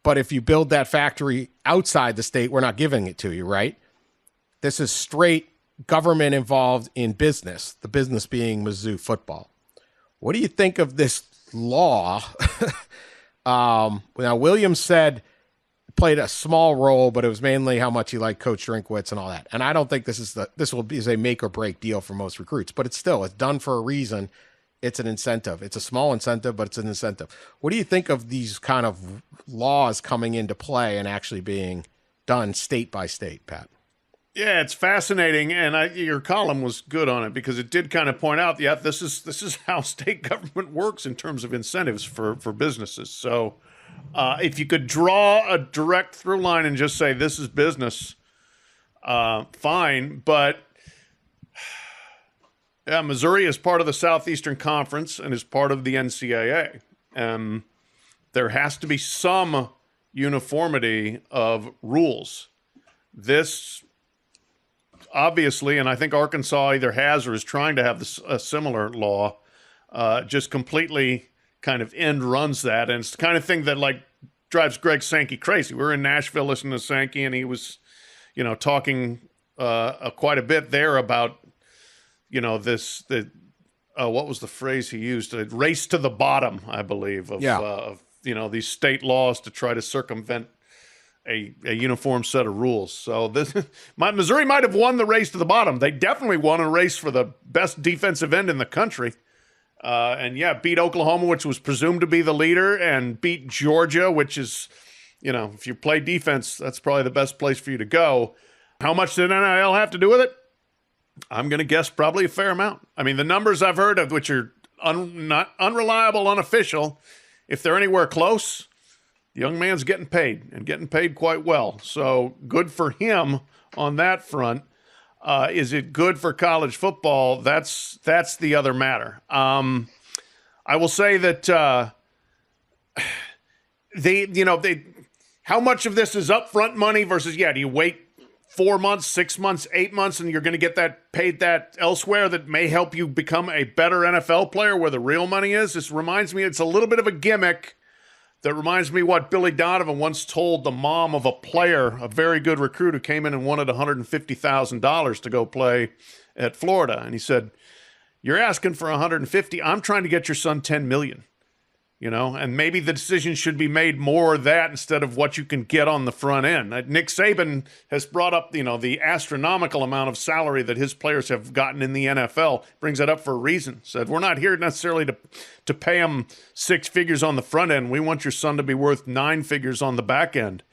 S4: But if you build that factory outside the state, we're not giving it to you, right? This is straight government involved in business, the business being Mizzou football. What do you think of this law? Now, Williams said played a small role, but it was mainly how much he liked Coach Drinkwitz and all that. And I don't think this is a make or break deal for most recruits, but it's done for a reason. It's an incentive. It's a small incentive, but it's an incentive. What do you think of these kind of laws coming into play and actually being done state by state, Pat?
S5: Yeah, it's fascinating, and your column was good on it because it did kind of point out, this is how state government works in terms of incentives for businesses. So if you could draw a direct through line and just say this is business, fine, but yeah, Missouri is part of the Southeastern Conference and is part of the NCAA. There has to be some uniformity of rules. This obviously, and I think Arkansas either has or is trying to have a similar law, just completely kind of end runs that. And it's the kind of thing that like drives Greg Sankey crazy. We were in Nashville listening to Sankey, and he was, talking quite a bit there about, what was the phrase he used? A race to the bottom, I believe, of these state laws to try to circumvent a uniform set of rules. So Missouri might have won the race to the bottom. They definitely won a race for the best defensive end in the country. Beat Oklahoma, which was presumed to be the leader, and beat Georgia, which is, if you play defense, that's probably the best place for you to go. How much did NIL have to do with it? I'm going to guess probably a fair amount. I mean, the numbers I've heard of, which are not unreliable, unofficial, if they're anywhere close, the young man's getting paid and getting paid quite well. So good for him on that front. Is it good for college football? That's the other matter. I will say that how much of this is upfront money versus do you wait 4 months, 6 months, 8 months, and you're going to get paid that elsewhere that may help you become a better NFL player where the real money is? This reminds me, it's a little bit of a gimmick that reminds me what Billy Donovan once told the mom of a player, a very good recruit who came in and wanted $150,000 to go play at Florida. And he said, you're asking for $150,000. I'm trying to get your son $10 million. And maybe the decision should be made more of that instead of what you can get on the front end. Nick Saban has brought up, the astronomical amount of salary that his players have gotten in the NFL, brings that up for a reason. Said, we're not here necessarily to pay him 6 figures on the front end. We want your son to be worth 9 figures on the back end.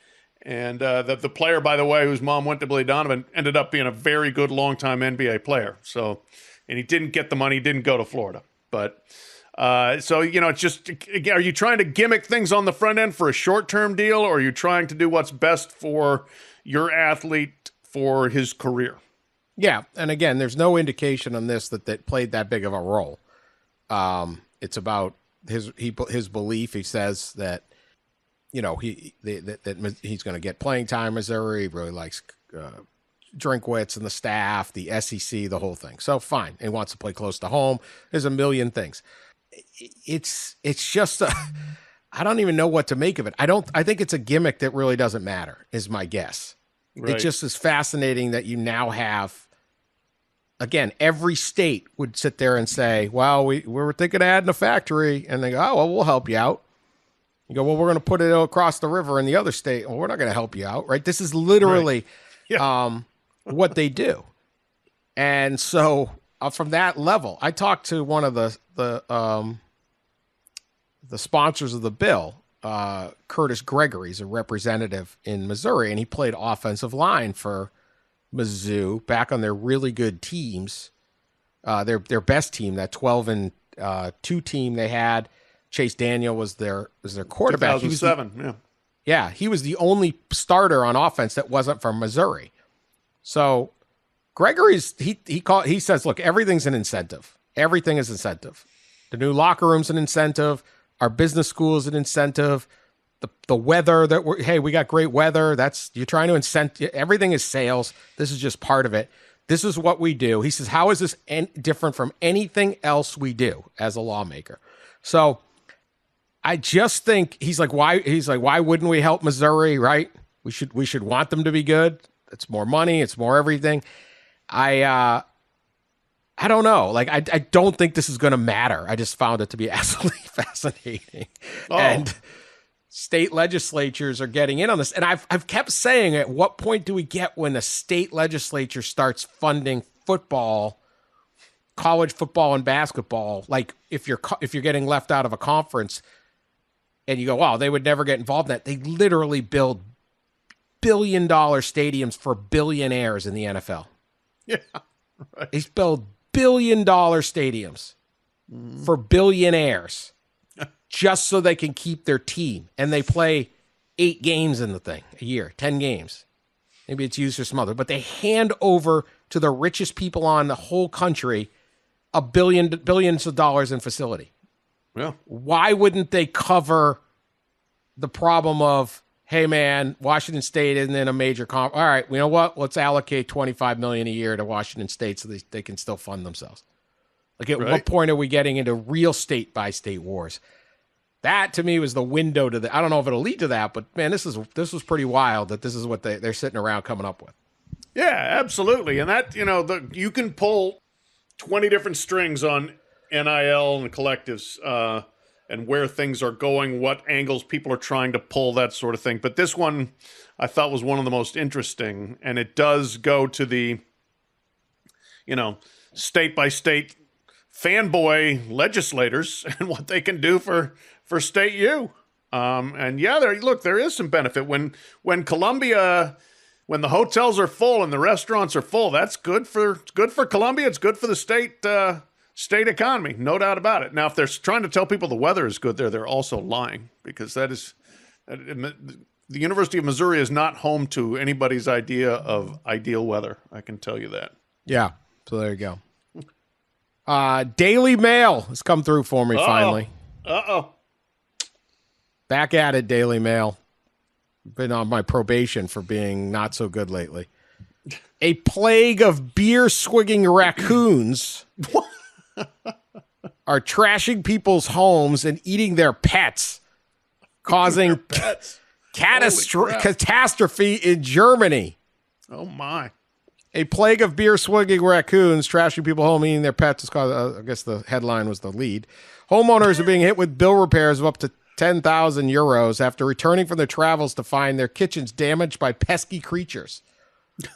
S5: And the player, by the way, whose mom went to Billy Donovan, ended up being a very good long-time NBA player. So, and he didn't get the money, didn't go to Florida. But it's just, are you trying to gimmick things on the front end for a short-term deal, or are you trying to do what's best for your athlete for his career?
S4: Yeah, and again, there's no indication on this that played that big of a role. It's about his belief. He says that that he's going to get playing time in Missouri. He really likes Drinkwitz and the staff, the SEC, the whole thing. So fine, he wants to play close to home. There's a million things. It's just I don't even know what to make of it. I think it's a gimmick that really doesn't matter, is my guess. Right. It just is fascinating that you now have, again, every state would sit there and say, well, we were thinking of adding a factory, and they go, oh, well, we'll help you out. You go, well, we're going to put it across the river in the other state. Well, we're not going to help you out, right? This is literally what they do. And so from that level, I talked to one of the sponsors of the bill, Curtis Gregory's a representative in Missouri, and he played offensive line for Mizzou back on their really good teams. Their best team, that 12-2 team they had. Chase Daniel was their quarterback.
S5: 2007,
S4: Yeah, he was the only starter on offense that wasn't from Missouri. So Gregory's he says, look, everything's an incentive. Everything is incentive. The new locker room's an incentive. Our business school is an incentive. The weather we got great weather. You're trying to incent. Everything is sales. This is just part of it. This is what we do. He says, how is this different from anything else we do as a lawmaker? So I just think why wouldn't we help Missouri, right? We should want them to be good. It's more money, it's more everything. I don't know. Like I don't think this is going to matter. I just found it to be absolutely fascinating.
S5: Oh.
S4: And state legislatures are getting in on this. And I've kept saying, at what point do we get when a state legislature starts funding football, college football and basketball? Like if you're getting left out of a conference and you go, wow, they would never get involved in that. They literally build billion-dollar stadiums for billionaires in the NFL.
S5: Yeah. Right.
S4: They build billion-dollar stadiums for billionaires just so they can keep their team. And they play 8 games in the thing a year, 10 games. Maybe it's used for some other, but they hand over to the richest people on the whole country billions of dollars in facility.
S5: Yeah.
S4: Why wouldn't they cover the problem of, hey man, Washington State isn't in a major all right, you know what? Let's allocate $25 million a year to Washington State so they can still fund themselves. Like at what point are we getting into real state by state wars? That to me was the window to I don't know if it'll lead to that, but man, this was pretty wild that this is what they're sitting around coming up with.
S5: Yeah, absolutely. And that, you can pull 20 different strings on NIL and collectives, and where things are going, what angles people are trying to pull, that sort of thing. But this one I thought was one of the most interesting, and it does go to the, state by state fanboy legislators and what they can do for state U. And yeah, there is some benefit when Columbia, when the hotels are full and the restaurants are full, that's good for Columbia. It's good for the state economy, no doubt about it. Now, if they're trying to tell people the weather is good there, they're also lying, because the University of Missouri is not home to anybody's idea of ideal weather. I can tell you that.
S4: Yeah. So there you go. Daily Mail has come through for me finally.
S5: Uh-oh.
S4: Back at it, Daily Mail. Been on my probation for being not so good lately. A plague of beer-swigging raccoons are trashing people's homes and eating their pets, causing catastrophe in Germany.
S5: Oh, my.
S4: A plague of beer-swigging raccoons trashing people's home, eating their pets is caused. I guess the headline was the lead. Homeowners are being hit with bill repairs of up to 10,000 euros after returning from their travels to find their kitchens damaged by pesky creatures.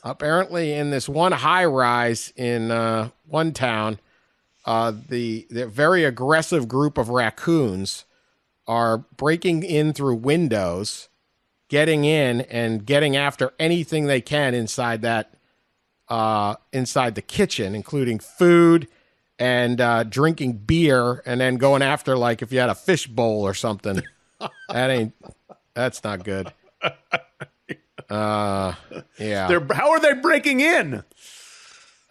S4: Apparently, in this one high-rise in one town, the very aggressive group of raccoons are breaking in through windows, getting in and getting after anything they can inside the kitchen, including food and drinking beer, and then going after, like, if you had a fish bowl or something. That's not good. Yeah.
S5: How are they breaking in?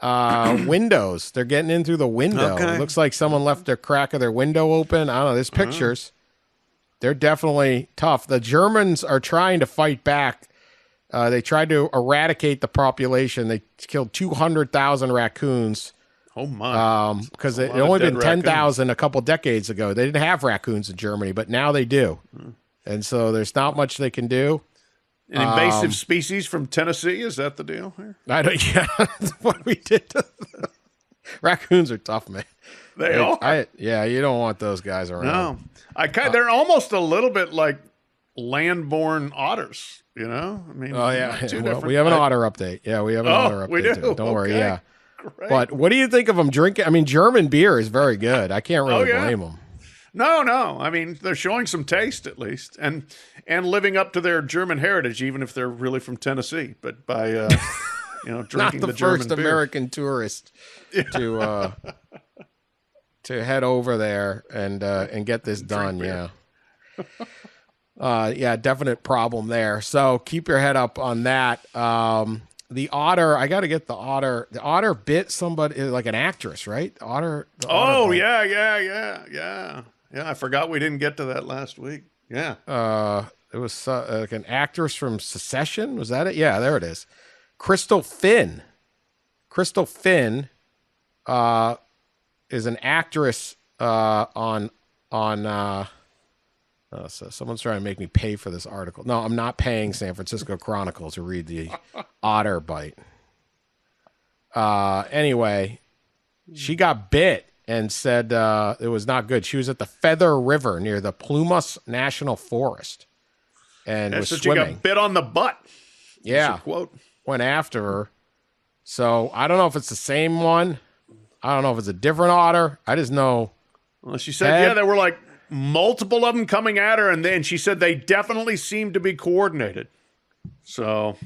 S4: Windows. They're getting in through the window.
S5: Okay.
S4: It looks like someone left the crack of their window open. I don't know. There's pictures. They're definitely tough. The Germans are trying to fight back. They tried to eradicate the population. They killed 200,000 raccoons.
S5: Oh, my.
S4: Because it only been 10,000 a couple decades ago. They didn't have raccoons in Germany, but now they do. And so there's not much they can do.
S5: An invasive species from Tennessee? Is that the deal here?
S4: I don't. Yeah, that's what we did. Raccoons are tough, man.
S5: They are.
S4: Yeah, you don't want those guys around.
S5: No, they're almost a little bit like land-born otters. I mean,
S4: oh yeah.
S5: different.
S4: We have an otter update. Yeah, we have an otter update.
S5: We do.
S4: Too. Don't worry.
S5: Okay.
S4: Yeah.
S5: Great.
S4: But what do you think of them drinking? I mean, German beer is very good. I can't really blame them.
S5: No. I mean, they're showing some taste at least, and living up to their German heritage, even if they're really from Tennessee. But by drinking
S4: Not the
S5: the German
S4: first
S5: beer.
S4: American tourist to head over there and get this done. Yeah. Definite problem there. So keep your head up on that. The Otter, I got to get the Otter. The Otter bit somebody, like an actress, right? The Otter.
S5: Yeah. I forgot we didn't get to that last week. Yeah.
S4: It was like an actress from Secession. Was that it? Yeah, there it is. Crystal Finn. Crystal Finn is an actress on. So someone's trying to make me pay for this article. No, I'm not paying San Francisco Chronicle to read the otter bite. Anyway, she got bit and said it was not good. She was at the Feather River near the Plumas National Forest and was swimming.
S5: She got bit on the butt.
S4: Yeah,
S5: quote.
S4: Went after her. So I don't know if it's the same one. I don't know if it's a different otter. I just know.
S5: Well, she said, there were like multiple of them coming at her, and then she said they definitely seemed to be coordinated. So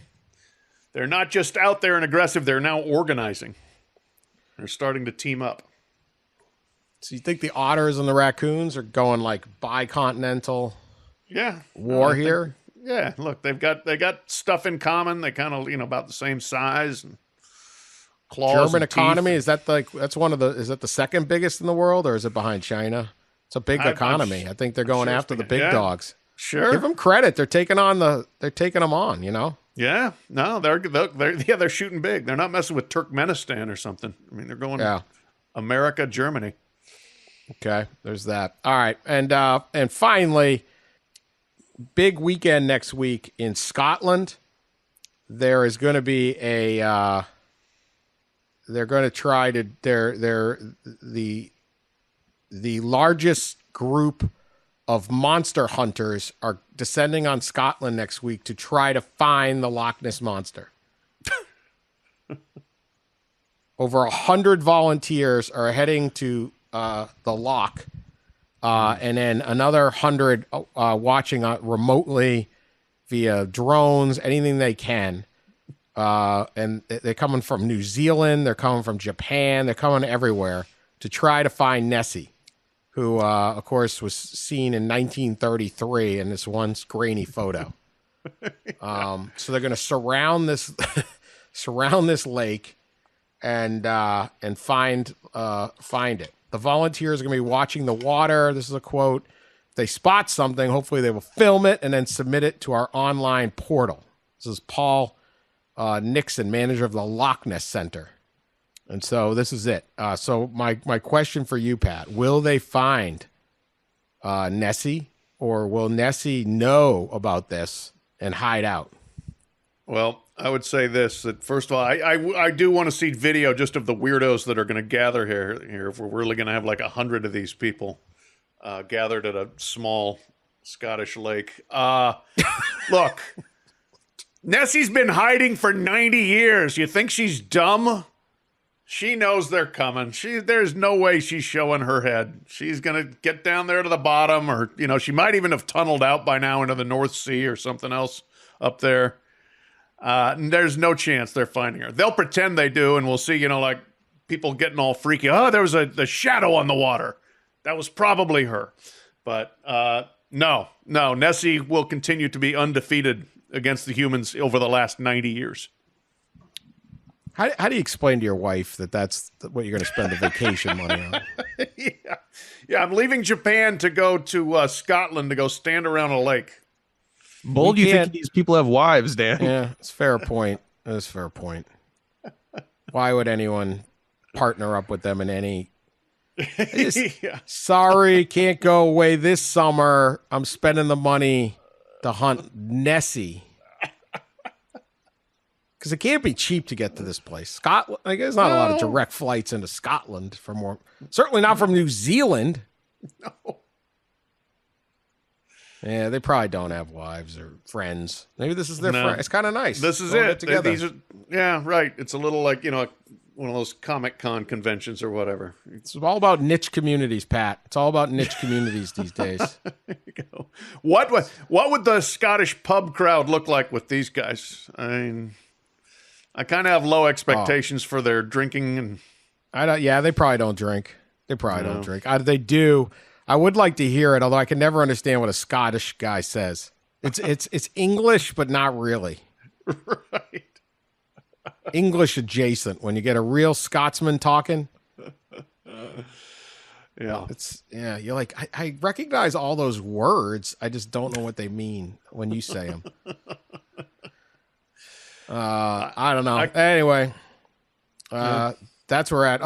S5: they're not just out there and aggressive, they're now organizing. They're starting to team up.
S4: So you think the Otters and the Raccoons are going like bicontinental war here?
S5: Yeah, look, they got stuff in common. They kind of, about the same size and claws.
S4: German
S5: and
S4: economy,
S5: teeth.
S4: is that is that the second biggest in the world, or is it behind China? It's a big economy. I think they're going after the big dogs.
S5: Sure.
S4: Give them credit. They're taking them on,
S5: Yeah. No, they're shooting big. They're not messing with Turkmenistan or something. I mean, they're going America, Germany.
S4: Okay, there's that. All right. And finally, big weekend next week in Scotland. There is going to be they're going to try to the largest group of monster hunters are descending on Scotland next week to try to find the Loch Ness Monster. Over 100 volunteers are heading to the loch, and then another 100 watching remotely via drones, anything they can. And they're coming from New Zealand, they're coming from Japan, they're coming everywhere to try to find Nessie, who, of course, was seen in 1933 in this one grainy photo. So they're going to surround this lake and find it. The volunteers are going to be watching the water. This is a quote. If they spot something, hopefully they will film it and then submit it to our online portal. This is Paul Nixon, manager of the Loch Ness Center. And so this is it. So my question for you, Pat, will they find Nessie, or will Nessie know about this and hide out?
S5: Well, I would say this, that first of all, I do want to see video just of the weirdos that are going to gather here. If we're really going to have like 100 of these people gathered at a small Scottish lake. Look, Nessie's been hiding for 90 years. You think she's dumb? She knows they're coming. There's no way she's showing her head. She's going to get down there to the bottom, or, she might even have tunneled out by now into the North Sea or something else up there. There's no chance they're finding her. They'll pretend they do, and we'll see, like people getting all freaky. Oh, there was the shadow on the water. That was probably her. But no, Nessie will continue to be undefeated against the humans over the last 90 years.
S4: How do you explain to your wife that that's what you're going to spend the vacation money on?
S5: Yeah, I'm leaving Japan to go to Scotland to go stand around a lake.
S6: Bold, you think these people have wives, Dan?
S4: Yeah, it's a fair point. That's a fair point. Why would anyone partner up with them in any... Sorry, can't go away this summer. I'm spending the money to hunt Nessie. Because it can't be cheap to get to this place. Scotland, there's not a lot of direct flights into Scotland certainly not from New Zealand.
S5: No.
S4: Yeah, they probably don't have wives or friends. Maybe this is their friend. It's kind of nice.
S5: This is
S4: They'll
S5: it.
S4: get together.
S5: Right. It's a little like, one of those Comic-Con conventions or whatever.
S4: It's all about niche communities, Pat. It's all about niche communities these days.
S5: There you go. What would the Scottish pub crowd look like with these guys? I mean, I kind of have low expectations for their drinking, and
S4: they probably don't drink. They probably don't drink. They do. I would like to hear it, although I can never understand what a Scottish guy says. It's English, but not really.
S5: Right.
S4: English adjacent. When you get a real Scotsman talking, you're like, I recognize all those words. I just don't know what they mean when you say them. I don't know. Anyway, that's where we're at.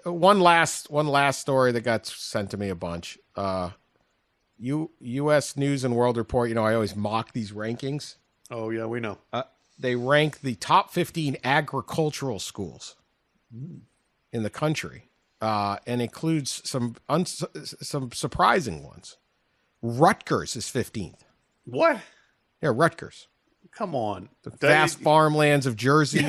S4: One last story that got sent to me a bunch. U.S. News and World Report. I always mock these rankings.
S5: Oh yeah, we know.
S4: They rank the top 15 agricultural schools in the country, and includes some surprising ones. Rutgers is 15th.
S5: What?
S4: Yeah, Rutgers.
S5: Come on.
S4: The vast farmlands of Jersey.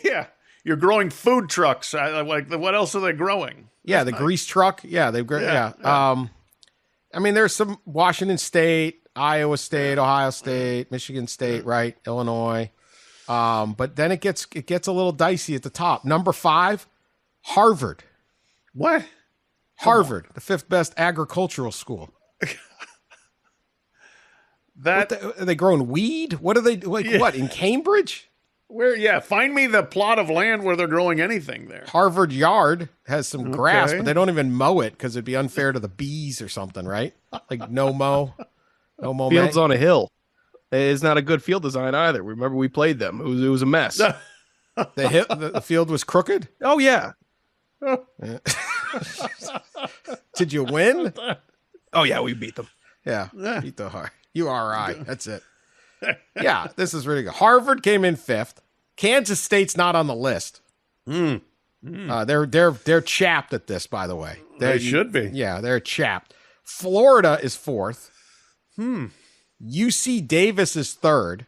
S5: Yeah. You're growing food trucks. Like, what else are they growing?
S4: Yeah, the grease truck. Yeah, yeah. I mean, there's some Washington State, Iowa State, Ohio State, Michigan State, right? Illinois. But then it gets a little dicey at the top. Number 5, Harvard.
S5: What?
S4: Harvard, the 5th best agricultural school. Are they growing weed? What are they What in Cambridge?
S5: Where? Yeah, find me the plot of land where they're growing anything there.
S4: Harvard Yard has some grass, but they don't even mow it because it'd be unfair to the bees or something, right? Like no mow.
S6: Fields on a hill. It's not a good field design either. Remember, we played them. It was a mess.
S4: The field was crooked.
S6: Oh yeah.
S4: Did you win?
S6: Oh yeah, we beat them.
S4: Yeah, beat the hard. URI. That's it. Yeah, this is really good. Harvard came in 5th. Kansas State's not on the list. They're chapped at this, by the way.
S5: They should be.
S4: Yeah, they're chapped. Florida is 4th. UC Davis is 3rd.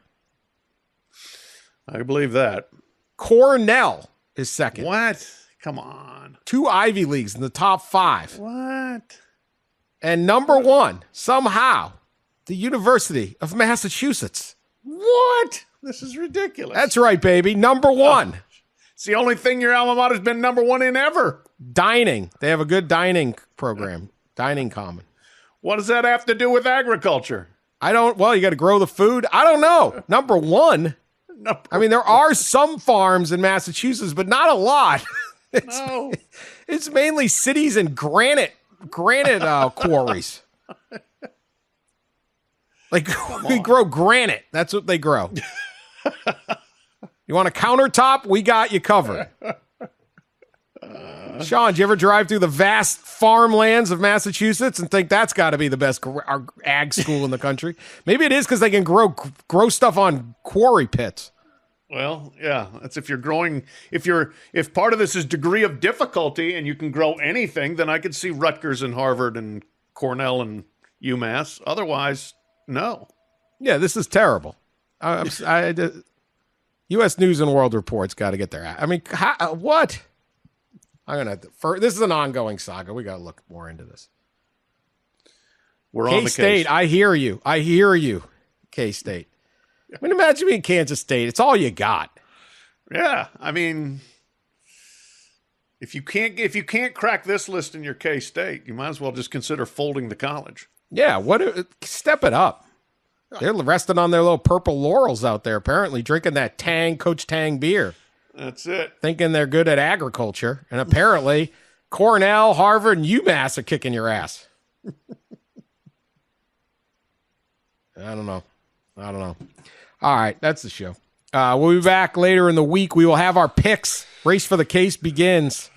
S5: I believe that.
S4: Cornell is 2nd.
S5: What? Come on.
S4: 2 Ivy Leagues in the top 5.
S5: What?
S4: And number 1, somehow, the University of Massachusetts.
S5: What? This is ridiculous.
S4: That's right, baby. Number 1.
S5: It's the only thing your alma mater's been number 1 in ever.
S4: Dining. They have a good dining program. Dining Common.
S5: What does that have to do with agriculture?
S4: You got to grow the food. I don't know. Number 1. I mean, there are some farms in Massachusetts, but not a lot. It's mainly cities and granite quarries. Like, we grow granite. That's what they grow. You want a countertop? We got you covered. Sean, did you ever drive through the vast farmlands of Massachusetts and think that's got to be the best ag school in the country? Maybe it is because they can grow stuff on quarry pits.
S5: Well, yeah, that's if part of this is degree of difficulty and you can grow anything, then I could see Rutgers and Harvard and Cornell and UMass. Otherwise, no. Yeah,
S4: this is terrible. U.S. News and World Report's got to get their ass. I mean, what? I'm gonna have to. This is an ongoing saga. We got to look more into this.
S5: We're on the case.
S4: K-State, I hear you. K-State. I mean, imagine being Kansas State. It's all you got.
S5: Yeah, I mean, if you can't crack this list in your K-State, you might as well just consider folding the college.
S4: Yeah, step it up. They're resting on their little purple laurels out there, apparently, drinking that Coach Tang beer.
S5: That's it.
S4: Thinking they're good at agriculture. And apparently, Cornell, Harvard, and UMass are kicking your ass. I don't know. All right, that's the show. We'll be back later in the week. We will have our picks. Race for the Case begins.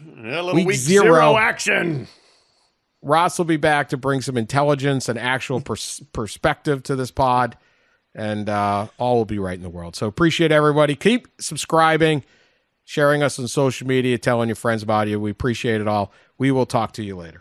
S5: Week 0 action.
S4: Ross will be back to bring some intelligence and actual perspective to this pod, and all will be right in the world. So appreciate everybody. Keep subscribing, sharing us on social media, telling your friends about you. We appreciate it all. We will talk to you later.